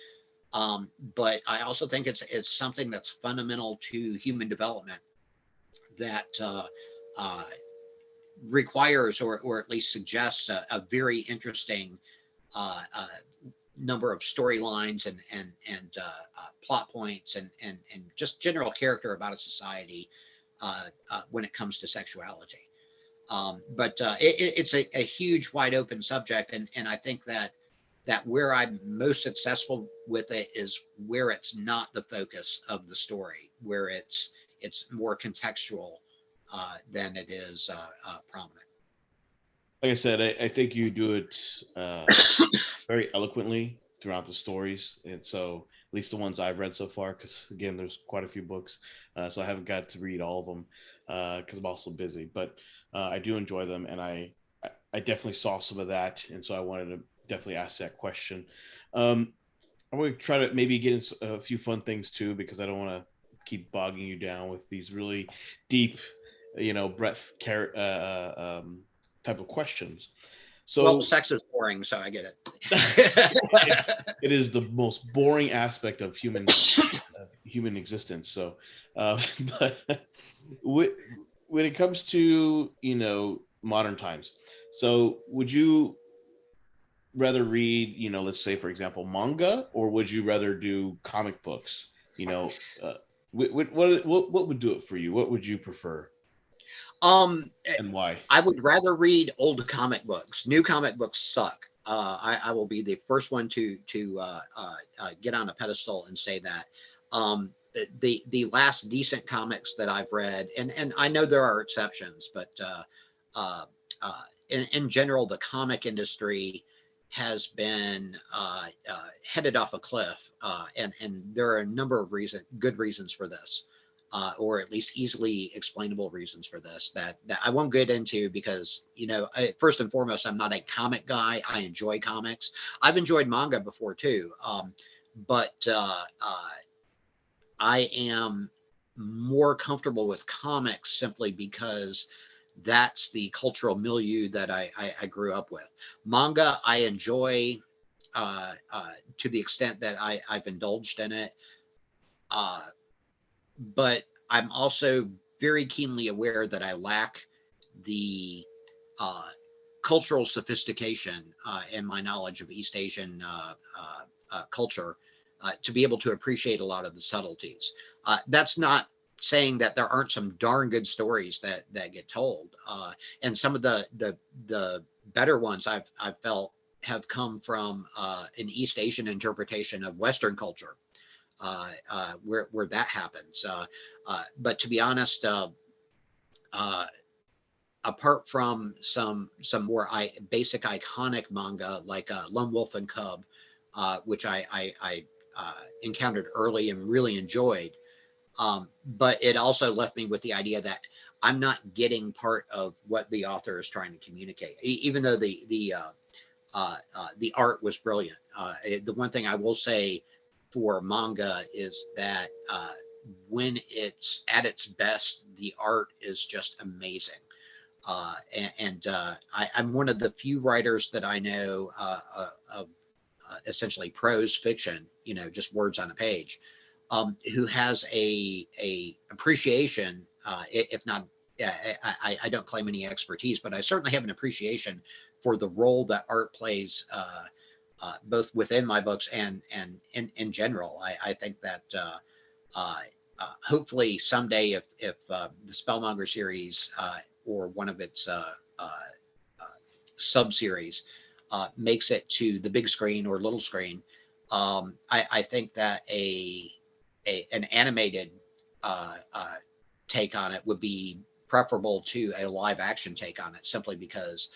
B: But I also think it's something that's fundamental to human development that uh, requires or at least suggests a very interesting number of storylines and plot points and just general character about a society when it comes to sexuality. But it's a huge, wide open subject, and I think that where I'm most successful with it is where it's not the focus of the story, where it's more contextual than it is prominent.
A: Like I said, I think you do it very eloquently throughout the stories, and so at least the ones I've read so far, because again, there's quite a few books, so I haven't got to read all of them because I'm also busy. But I do enjoy them, and I definitely saw some of that, and so I wanted to definitely ask that question. Um, I'm going to try to maybe get into a few fun things too, because I don't want to keep bogging you down with these really deep, breadth type of questions.
B: Well,
A: So
B: sex is boring, so I get
A: it,
B: it.
A: it is the most boring aspect of human existence. So, but when it comes to modern times, so would you rather read, let's say, for example, manga, or would you rather do comic books? What would do it for you? What would you prefer,
B: Um, eh,
A: and why?
B: I would rather read old comic books. New comic books suck. I will be the first one to get on a pedestal and say that. The last decent comics that I've read, and I know there are exceptions, but uh, in general, the comic industry has been headed off a cliff, and there are a number of good reasons for this, or at least easily explainable reasons for this that I won't get into because, first and foremost, I'm not a comic guy. I enjoy comics. I've enjoyed manga before too, but I am more comfortable with comics simply because that's the cultural milieu that I grew up with. Manga, I enjoy to the extent that I've indulged in it. Uh, but I'm also very keenly aware that I lack the uh, cultural sophistication and my knowledge of East Asian culture to be able to appreciate a lot of the subtleties. That's not saying that there aren't some darn good stories that get told, and some of the better ones I've felt have come from an East Asian interpretation of Western culture, where that happens. But to be honest, uh, apart from some more basic iconic manga like Lone Wolf and Cub, which I encountered early and really enjoyed, but it also left me with the idea that I'm not getting part of what the author is trying to communicate, even though the art was brilliant. The one thing I will say for manga is that when it's at its best, the art is just amazing. I'm one of the few writers that I know of essentially prose fiction, just words on a page, who has a appreciation, if not, I don't claim any expertise, but I certainly have an appreciation for the role that art plays, both within my books and in general. I think that uh, hopefully someday, if the Spellmonger series or one of its uh, sub series makes it to the big screen or little screen, I think that an animated take on it would be preferable to a live action take on it, simply because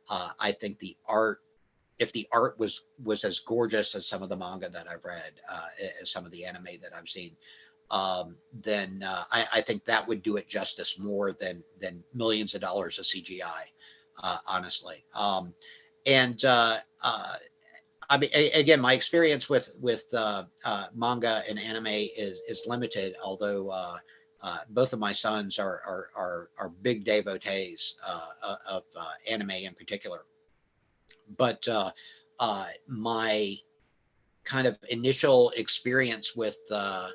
B: I think the art, if the art was as gorgeous as some of the manga that I've read, as some of the anime that I've seen, then I think that would do it justice more than millions of dollars of CGI, honestly. And I mean, again, my experience with manga and anime is limited, although both of my sons are big devotees of anime in particular. But my kind of initial experience with the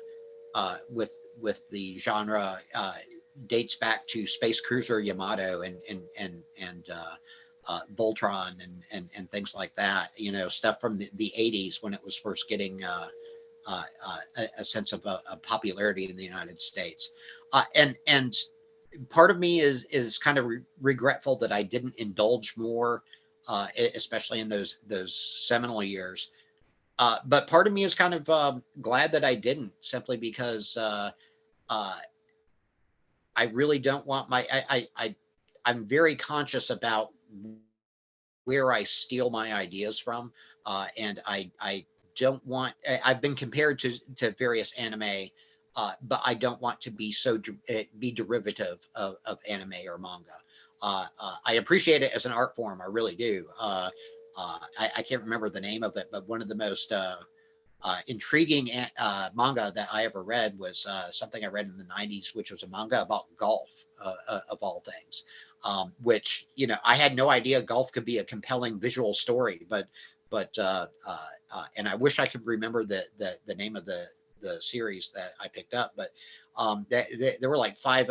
B: genre dates back to Space Cruiser Yamato and Voltron and things like that. Stuff from the 80s when it was first getting a sense of popularity in the United States. And part of me is kind of regretful that I didn't indulge more, especially in those seminal years. But part of me is kind of glad that I didn't, simply because uh, I really don't want I'm very conscious about where I steal my ideas from, and I don't want. I've been compared to various anime, but I don't want to be be derivative of anime or manga. I appreciate it as an art form, I really do. I can't remember the name of it, but one of the most intriguing manga that I ever read was something I read in the 90s, which was a manga about golf, of all things. Which, I had no idea golf could be a compelling visual story, and I wish I could remember the name of the series that I picked up, but there were like five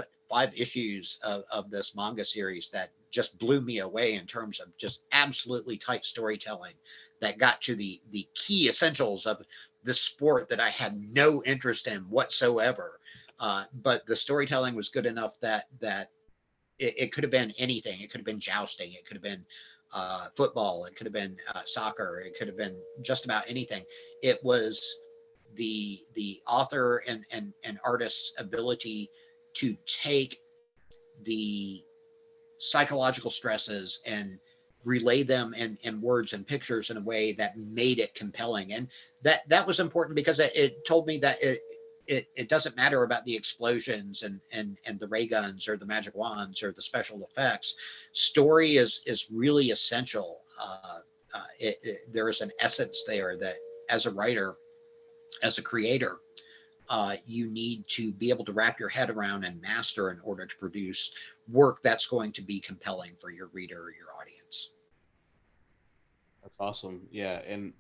B: issues of this manga series that just blew me away in terms of just absolutely tight storytelling that got to the key essentials of the sport that I had no interest in whatsoever. But the storytelling was good enough that it could have been anything. It could have been jousting. It could have been football. It could have been soccer. It could have been just about anything. It was the author and artist's ability to take the psychological stresses and relay them in words and pictures in a way that made it compelling. And that was important because it told me that it doesn't matter about the explosions and the ray guns or the magic wands or the special effects. Story is really essential. There is an essence there that, as a writer, as a creator, you need to be able to wrap your head around and master in order to produce work that's going to be compelling for your reader or your audience.
A: That's awesome. Yeah, and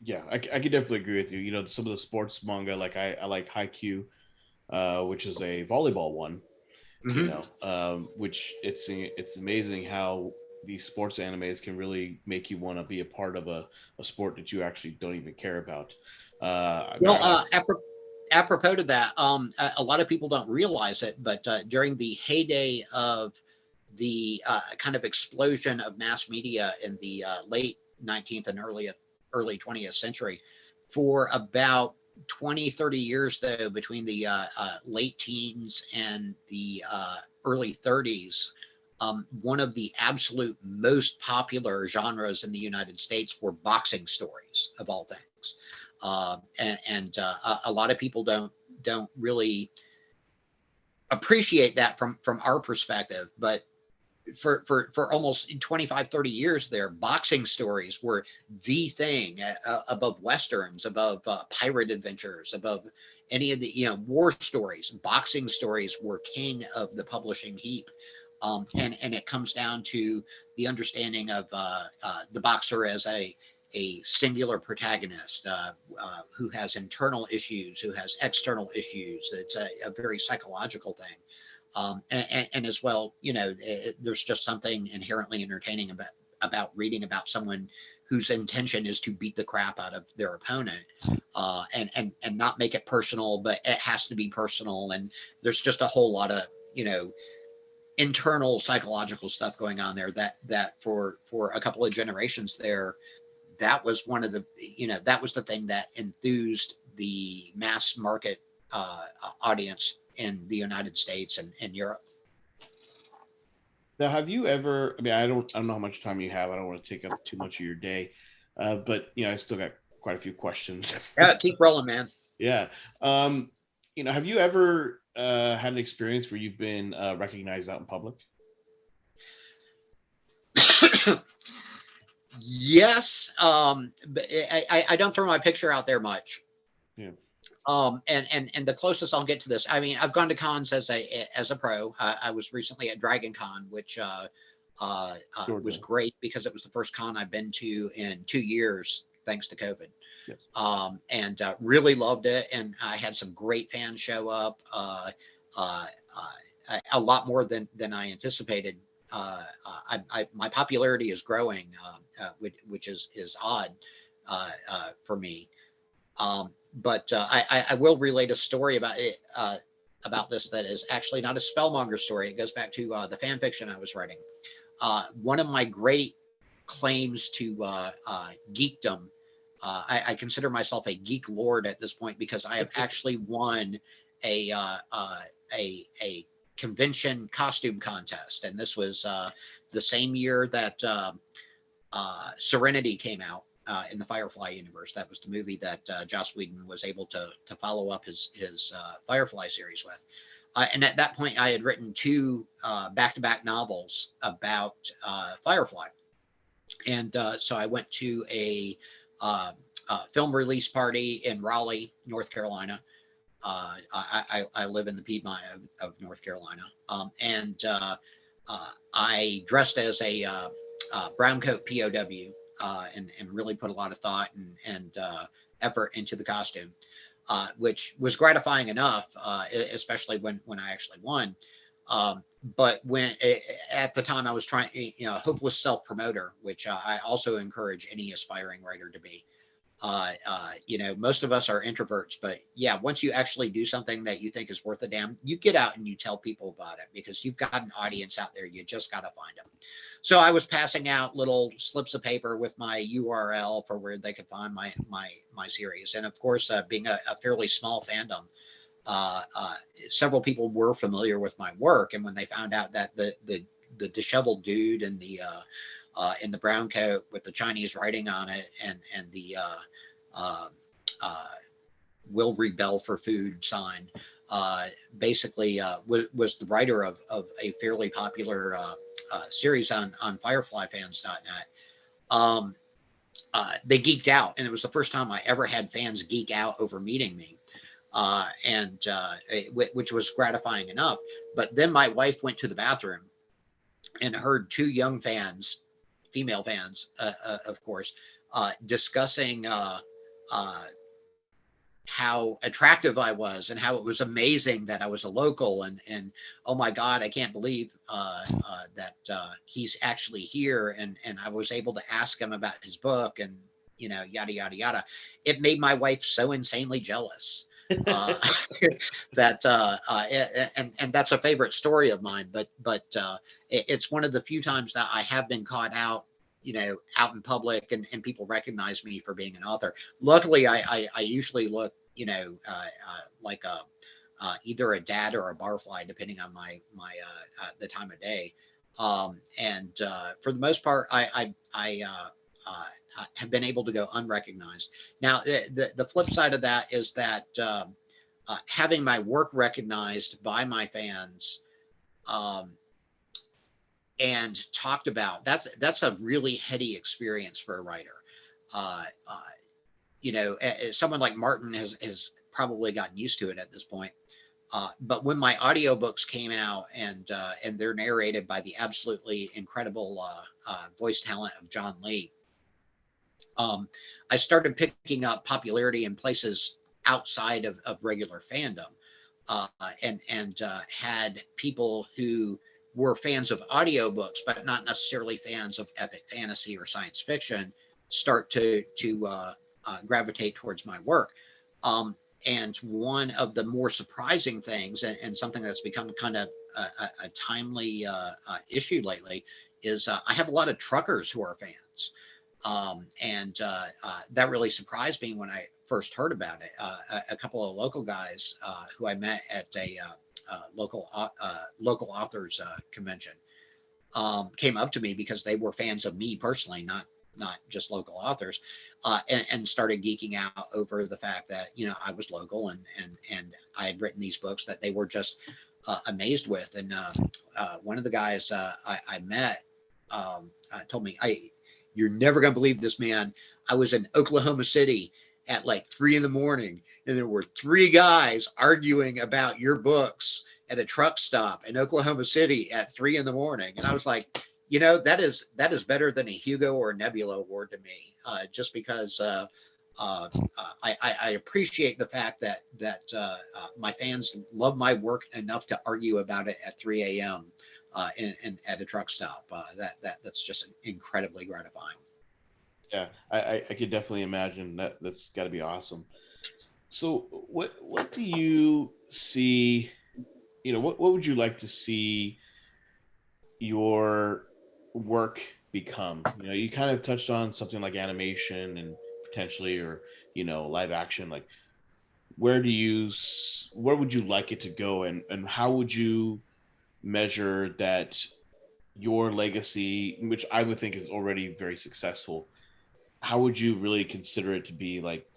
A: yeah, I could definitely agree with you. Some of the sports manga, like I like Haikyuu, which is a volleyball one.
B: Mm-hmm.
A: Which it's amazing how these sports animes can really make you want to be a part of a sport that you actually don't even care about.
B: Well, apropos to that, a lot of people don't realize it, but during the heyday of the kind of explosion of mass media in the late 19th and early 20th century, for about 20, 30 years, though, between the late teens and the early 30s, one of the absolute most popular genres in the United States were boxing stories, of all things. A lot of people don't really appreciate that from our perspective, but for almost 25, 30 years there, boxing stories were the thing, above westerns, above pirate adventures, above any of the war stories. Boxing stories were king of the publishing heap. And it comes down to the understanding of the boxer as a singular protagonist, who has internal issues, who has external issues. It's a very psychological thing. And as well, there's just something inherently entertaining about reading about someone whose intention is to beat the crap out of their opponent, and not make it personal, but it has to be personal. And there's just a whole lot of internal psychological stuff going on there that for a couple of generations there, that was one of the that was the thing that enthused the mass market audience in the United States and Europe.
A: Now, have you ever? I mean, I don't know how much time you have. I don't want to take up too much of your day, but I still got quite a few questions.
B: Yeah, keep rolling, man.
A: Yeah. Have you ever had an experience where you've been recognized out in public?
B: Yes. But I don't throw my picture out there much.
A: Yeah.
B: And the closest I'll get to this, I mean, I've gone to cons as a pro. I was recently at Dragon Con, which was great because it was the first con I've been to in 2 years, thanks to COVID.
A: Yes.
B: And really loved it. And I had some great fans show up, a lot more than I anticipated. My popularity is growing, which is odd for me. But I will relate a story about it, about this that is actually not a Spellmonger story. It goes back to the fan fiction I was writing. One of my great claims to geekdom. I consider myself a geek lord at this point because I have actually won a convention costume contest, and this was the same year that Serenity came out in the Firefly universe. That was the movie that Joss Whedon was able to follow up his Firefly series with. And at that point, I had written 2 back-to-back novels about Firefly. And so I went to a film release party in Raleigh, North Carolina. I live in the Piedmont of North Carolina, and I dressed as a brown coat POW, and really put a lot of thought and effort into the costume, which was gratifying enough, especially when I actually won. But at the time I was trying, hopeless self promoter, which I also encourage any aspiring writer to be. Most of us are introverts, but yeah, once you actually do something that you think is worth a damn, you get out and you tell people about it because you've got an audience out there. You just got to find them. So I was passing out little slips of paper with my URL for where they could find my series. And of course, being a fairly small fandom, uh, uh, several people were familiar with my work. And when they found out that the disheveled dude in the brown coat with the Chinese writing on it and the uh, uh, "Will rebel for food" sign, basically was the writer of a fairly popular series on FireflyFans.net. Um, they geeked out, and it was the first time I ever had fans geek out over meeting me, which was gratifying enough. But then my wife went to the bathroom and heard two young fans, female fans, of course, discussing uh, how attractive I was and how it was amazing that I was a local and oh my God, I can't believe that he's actually here and I was able to ask him about his book and yada yada yada. It made my wife so insanely jealous. Uh, that and that's a favorite story of mine, but it's one of the few times that I have been caught out, out in public and people recognize me for being an author. Luckily, I usually look, like a either a dad or a barfly, depending on my the time of day. And for the most part, I have been able to go unrecognized. Now, the flip side of that is that having my work recognized by my fans, um, and talked about, that's a really heady experience for a writer. Uh, uh, someone like Martin has probably gotten used to it at this point. But when my audiobooks came out and they're narrated by the absolutely incredible voice talent of John Lee, I started picking up popularity in places outside of regular fandom, uh, and had people who were fans of audiobooks, but not necessarily fans of epic fantasy or science fiction, start to gravitate towards my work. Um, and one of the more surprising things, and something that's become kind of a timely issue lately, is I have a lot of truckers who are fans. And that really surprised me when I first heard about it. A couple of local guys who I met at a local authors convention came up to me because they were fans of me personally, not just local authors, and started geeking out over the fact that I was local and I had written these books that they were just amazed with. And one of the guys I met told me, "You're never going to believe this, man. I was in Oklahoma City at like 3 a.m, and there were three guys arguing about your books at a truck stop in Oklahoma City at 3 a.m." And I was like, that is better than a Hugo or a Nebula award to me, just because I appreciate the fact that my fans love my work enough to argue about it at 3 a.m. And at a truck stop. That's just incredibly gratifying.
A: Yeah, I could definitely imagine that's got to be awesome. So what do you see? What would you like to see your work become? You kind of touched on something like animation and potentially, or live action. Like, where would you like it to go, and how would you measure that your legacy, which I would think is already very successful, how would you really consider it to be like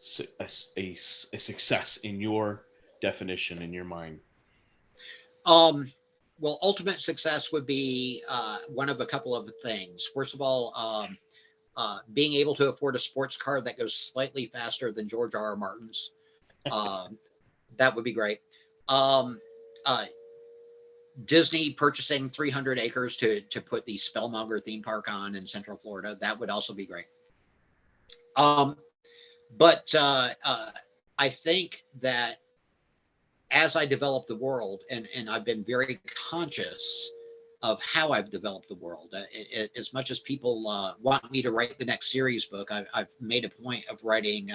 A: a success in your definition, in your mind?
B: Um, well, ultimate success would be one of a couple of things. First of all, being able to afford a sports car that goes slightly faster than George R. R. Martin's. Um, that would be great. Um, uh, Disney purchasing 300 acres to put the Spellmonger theme park on in Central Florida. That would also be great. Um, but I think that as I develop the world, and I've been very conscious of how I've developed the world. As much as people want me to write the next series book, I've made a point of writing,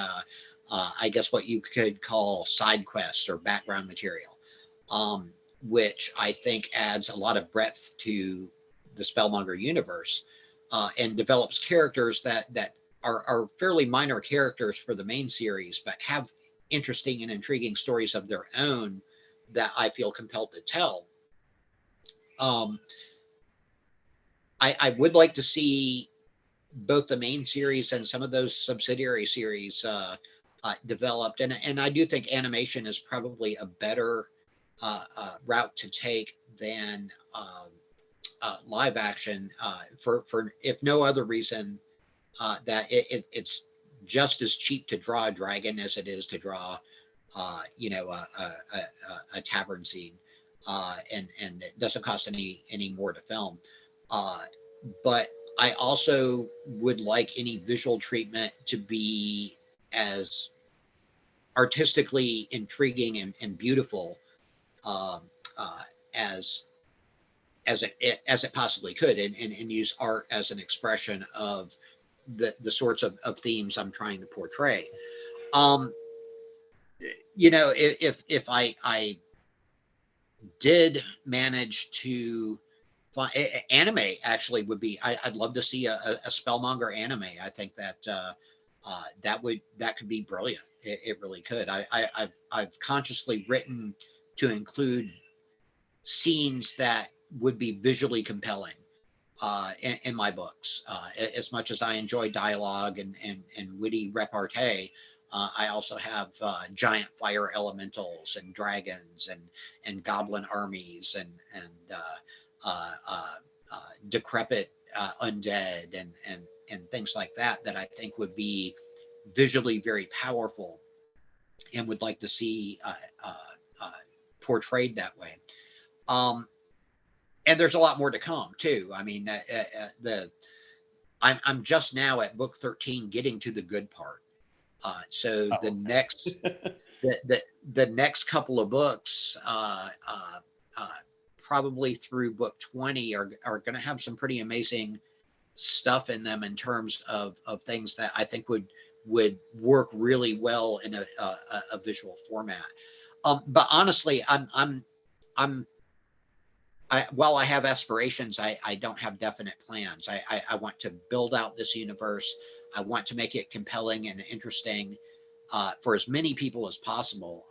B: I guess, what you could call side quests or background material, which I think adds a lot of breadth to the Spellmonger universe, and develops characters that are fairly minor characters for the main series, but have interesting and intriguing stories of their own that I feel compelled to tell. Um, I would like to see both the main series and some of those subsidiary series developed, and I do think animation is probably a better route to take than live action, for if no other reason, that it's just as cheap to draw a dragon as it is to draw a tavern scene, and it doesn't cost any more to film. Uh, but I also would like any visual treatment to be as artistically intriguing and beautiful, um, uh, as it possibly could, and use art as an expression of the sorts of themes I'm trying to portray. Um, if I did manage to find anime, actually would be, I'd love to see a Spellmonger anime. I think that that could be brilliant. It really could. I've consciously written to include scenes that would be visually compelling in my books. As much as I enjoy dialogue and witty repartee, I also have giant fire elementals and dragons and goblin armies and decrepit undead and things like that I think would be visually very powerful and would like to see uh, portrayed that way. Um, and there's a lot more to come too. I mean, the I'm just now at book 13, getting to the good part. So the
A: Oh,
B: next the next couple of books, uh, probably through book 20, are going to have some pretty amazing stuff in them in terms of things that I think would work really well in a visual format. But honestly, I'm while I have aspirations, I don't have definite plans. I want to build out this universe. I want to make it compelling and interesting for as many people as possible.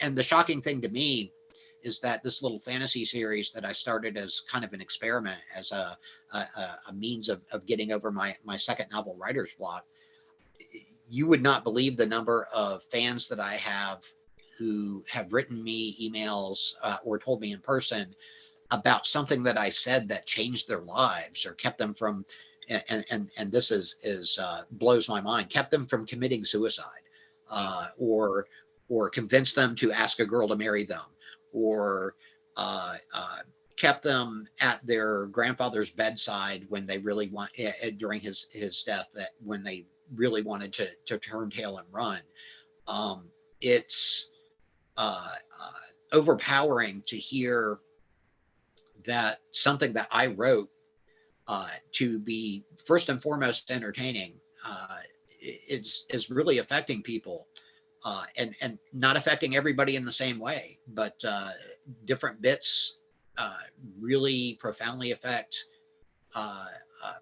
B: And the shocking thing to me is that this little fantasy series that I started as kind of an experiment, as a means of getting over my second novel writer's block, you would not believe the number of fans that I have who have written me emails or told me in person about something that I said that changed their lives or kept them from, and this is blows my mind, kept them from committing suicide, or convinced them to ask a girl to marry them, or uh, uh, kept them at their grandfather's bedside when they really want, during his death, that when they really wanted to turn tail and run. It's overpowering to hear that something that I wrote to be first and foremost entertaining is really affecting people, and not affecting everybody in the same way, but different bits uh, really profoundly affect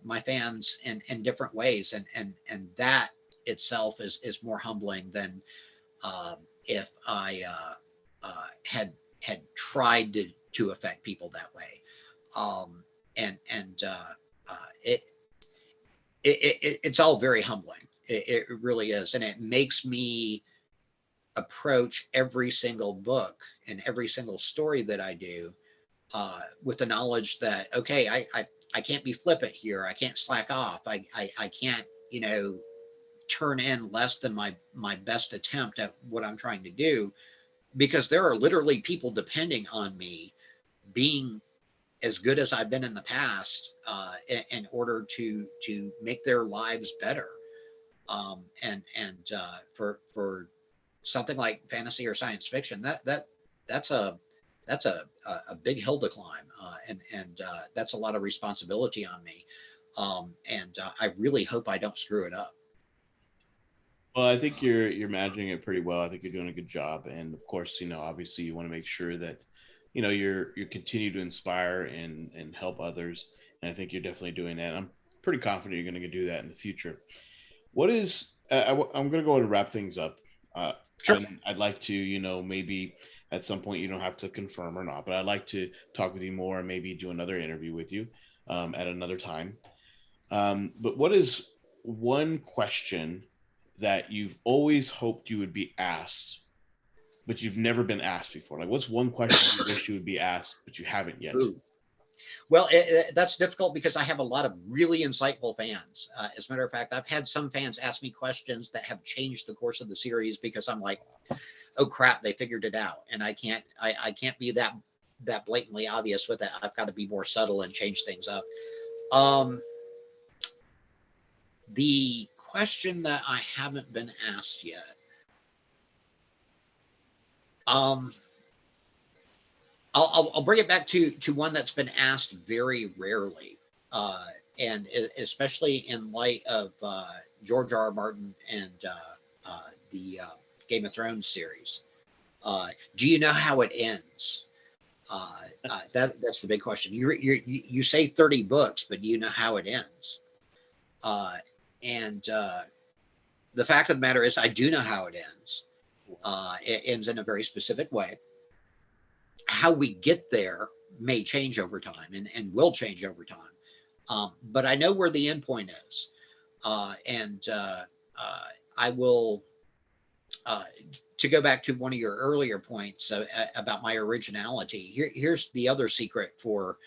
B: my fans in different ways, and that itself is more humbling than if I had tried to affect people that way. Um, and it, it's all very humbling. It really is, and it makes me approach every single book and every single story that I do with the knowledge that, okay, I can't be flippant here. I can't slack off. I can't, you know, turn in less than my best attempt at what I'm trying to do, because there are literally people depending on me being as good as I've been in the past, in order to make their lives better. For something like fantasy or science fiction, that's a that's a big hill to climb, and that's a lot of responsibility on me. I really hope I don't screw it up.
A: Well, I think you're managing it pretty well. I think you're doing a good job, and of course, obviously, you want to make sure that you continue to inspire and help others. And I think you're definitely doing that. I'm pretty confident you're going to do that in the future. What is I'm going to go ahead and wrap things up. Uh,
B: Sure.
A: I'd like to, maybe at some point, you don't have to confirm or not, but I'd like to talk with you more and maybe do another interview with you at another time. But what is one question that you've always hoped you would be asked, but you've never been asked before? Like, what's one question you wish you would be asked, but you haven't yet?
B: Ooh. Well, that's difficult because I have a lot of really insightful fans. As a matter of fact, I've had some fans ask me questions that have changed the course of the series, because I'm like, oh crap, they figured it out, and I can't be that blatantly obvious with it. I've got to be more subtle and change things up. Um, the question that I haven't been asked yet. Um, I'll bring it back to one that's been asked very rarely, uh, and especially in light of George R. R. Martin and the Game of Thrones series. Do you know how it ends? That's the big question. You say 30 books, but do you know how it ends? Uh, and The fact of the matter is, I do know how it ends. It ends in a very specific way. How we get there may change over time, and will change over time. But I know where the end point is. And I will, uh, to go back to one of your earlier points about my originality. Here's the other secret for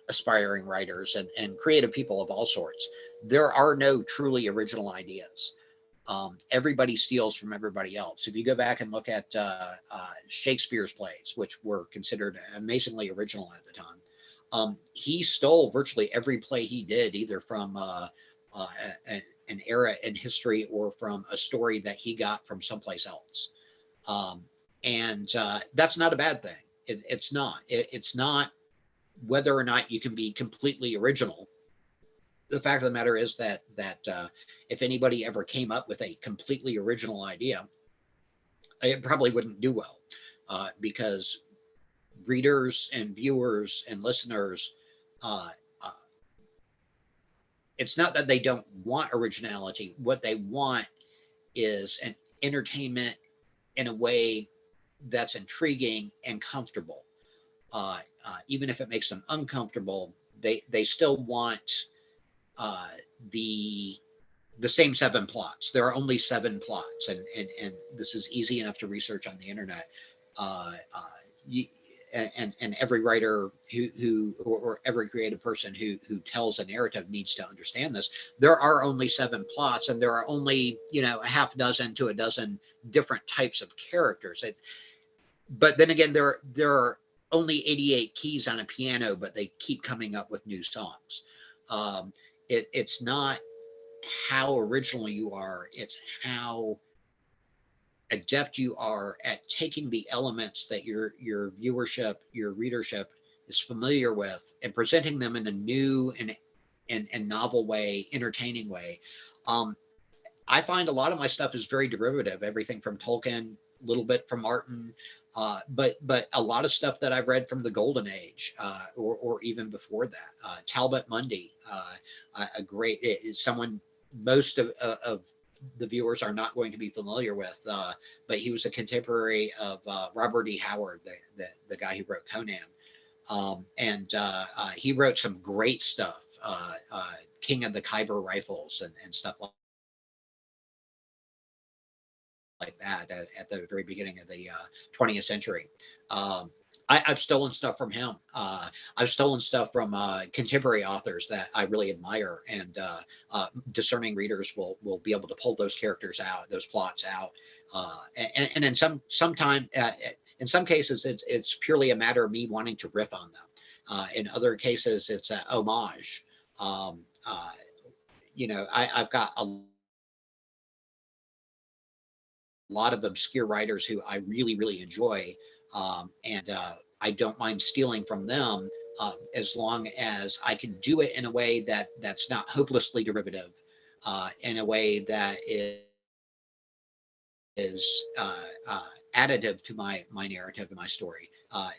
B: aspiring writers and creative people of all sorts. There are no truly original ideas. Everybody steals from everybody else. If you go back and look at Shakespeare's plays, which were considered amazingly original at the time, he stole virtually every play he did, either from uh, an era in history or from a story that he got from someplace else. Um, and That's not a bad thing. It's not. It's not whether or not you can be completely original. The fact of the matter is that if anybody ever came up with a completely original idea, it probably wouldn't do well, because readers and viewers and listeners, uh, uh, it's not that they don't want originality. What they want is an entertainment in a way that's intriguing and comfortable. Even if it makes them uncomfortable, they still want uh, the the same seven plots. There are only seven plots, and this is easy enough to research on the internet. Uh, uh, you, and every writer or every creative person who tells a narrative needs to understand this. There are only seven plots, and there are only a half dozen to a dozen different types of characters. But then again, there are only 88 keys on a piano, but they keep coming up with new songs. It's not how original you are, it's how adept you are at taking the elements that your viewership, your readership is familiar with, and presenting them in a new and novel way, entertaining way. Um, I find a lot of my stuff is very derivative, everything from Tolkien, a little bit from Martin, but a lot of stuff that I've read from the Golden Age, or even before that. Talbot Mundy, a great someone most of the viewers are not going to be familiar with, but he was a contemporary of Robert E. Howard, the guy who wrote Conan, and he wrote some great stuff, King of the Khyber Rifles and stuff like that at the very beginning of the 20th century. Um, I've stolen stuff from him. I've stolen stuff from contemporary authors that I really admire, and discerning readers will be able to pull those characters out, those plots out, and in in some cases it's purely a matter of me wanting to riff on them. In other cases, it's a homage. Um, uh, I've got a lot of obscure writers who I really enjoy, and I don't mind stealing from them as long as I can do it in a way that's not hopelessly derivative, in a way that is additive to my narrative and my story,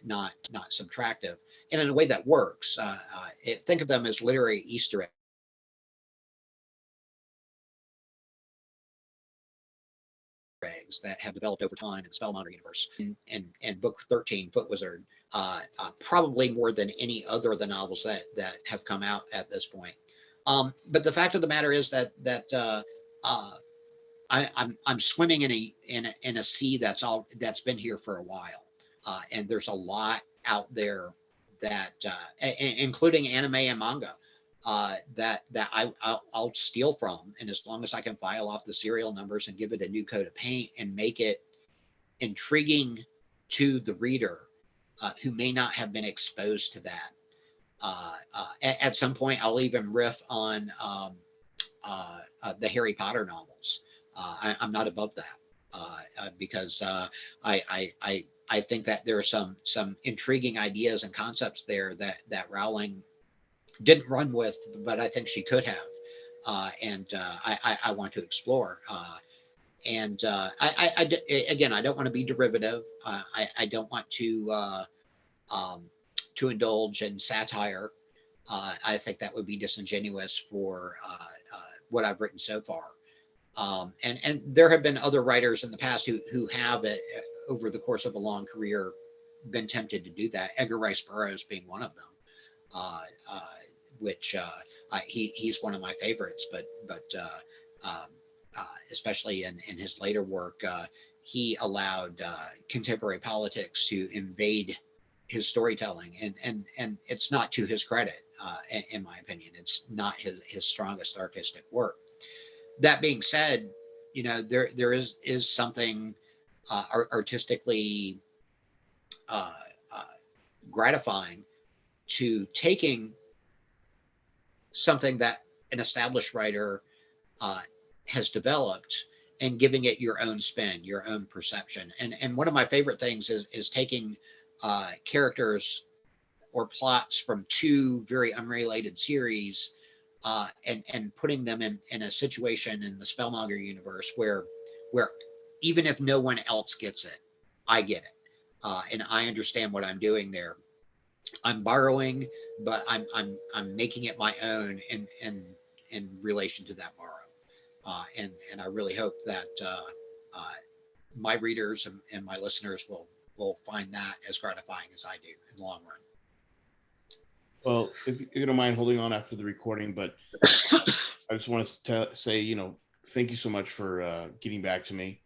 B: not subtractive, and in a way that works. Think of them as literary Easter eggs that have developed over time in the Spellmonger universe. And book 13, Foot Wizard, probably more than any other of the novels that have come out at this point. But the fact of the matter is that I'm swimming in a sea that's been here for a while, and there's a lot out there that, including anime and manga, that I'll steal from, and as long as I can file off the serial numbers and give it a new coat of paint and make it intriguing to the reader, who may not have been exposed to that. At some point, I'll even riff on the Harry Potter novels. I'm not above that, because I think that there are some intriguing ideas and concepts there that Rowling didn't run with, but I think she could have, and I want to explore. And again, I don't want to be derivative. I don't want um, to indulge in satire. I think that would be disingenuous for what I've written so far. And there have been other writers in the past who have, over the course of a long career, been tempted to do that. Edgar Rice Burroughs being one of them, uh, uh, which he's one of my favorites. But um, especially in his later work, he allowed contemporary politics to invade his storytelling, and it's not to his credit, in my opinion. It's not his strongest artistic work. That being said, there is something artistically uh, uh, gratifying to taking something that an established writer uh, has developed and giving it your own spin, your own perception. And one of my favorite things is taking characters or plots from two very unrelated series, and putting them in a situation in the Spellmonger universe where even if no one else gets it, I get it, and I understand what I'm doing there. I'm borrowing, but I'm making it my own in relation to that borrow, and I really hope that uh, my readers and my listeners will find that as gratifying as I do in the long run.
A: Well, if you don't mind holding on after the recording, but I just want to say, thank you so much for getting back to me.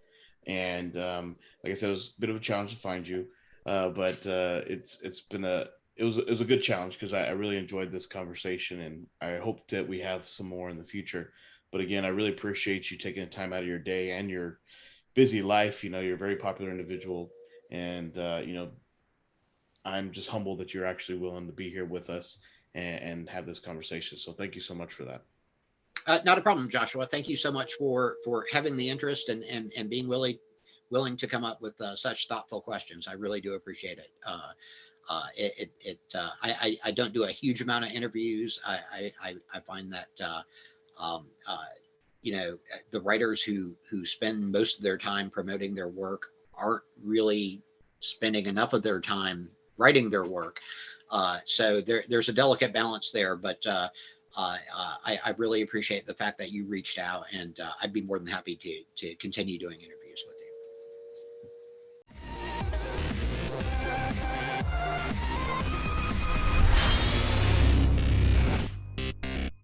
A: And like I said, it was a bit of a challenge to find you, but it's been it was a good challenge because I really enjoyed this conversation, and I hope that we have some more in the future. But again, I really appreciate you taking the time out of your day and your busy life. You're a very popular individual, and I'm just humbled that you're actually willing to be here with us and have this conversation. So thank you so much for that.
B: Not a problem, Joshua. Thank you so much for having the interest and being willing to come up with such thoughtful questions. I really do appreciate it. I don't do a huge amount of interviews. I find that um, uh, the writers who spend most of their time promoting their work aren't really spending enough of their time writing their work. So there's a delicate balance there, but I really appreciate the fact that you reached out, and I'd be more than happy to continue doing interviews with you.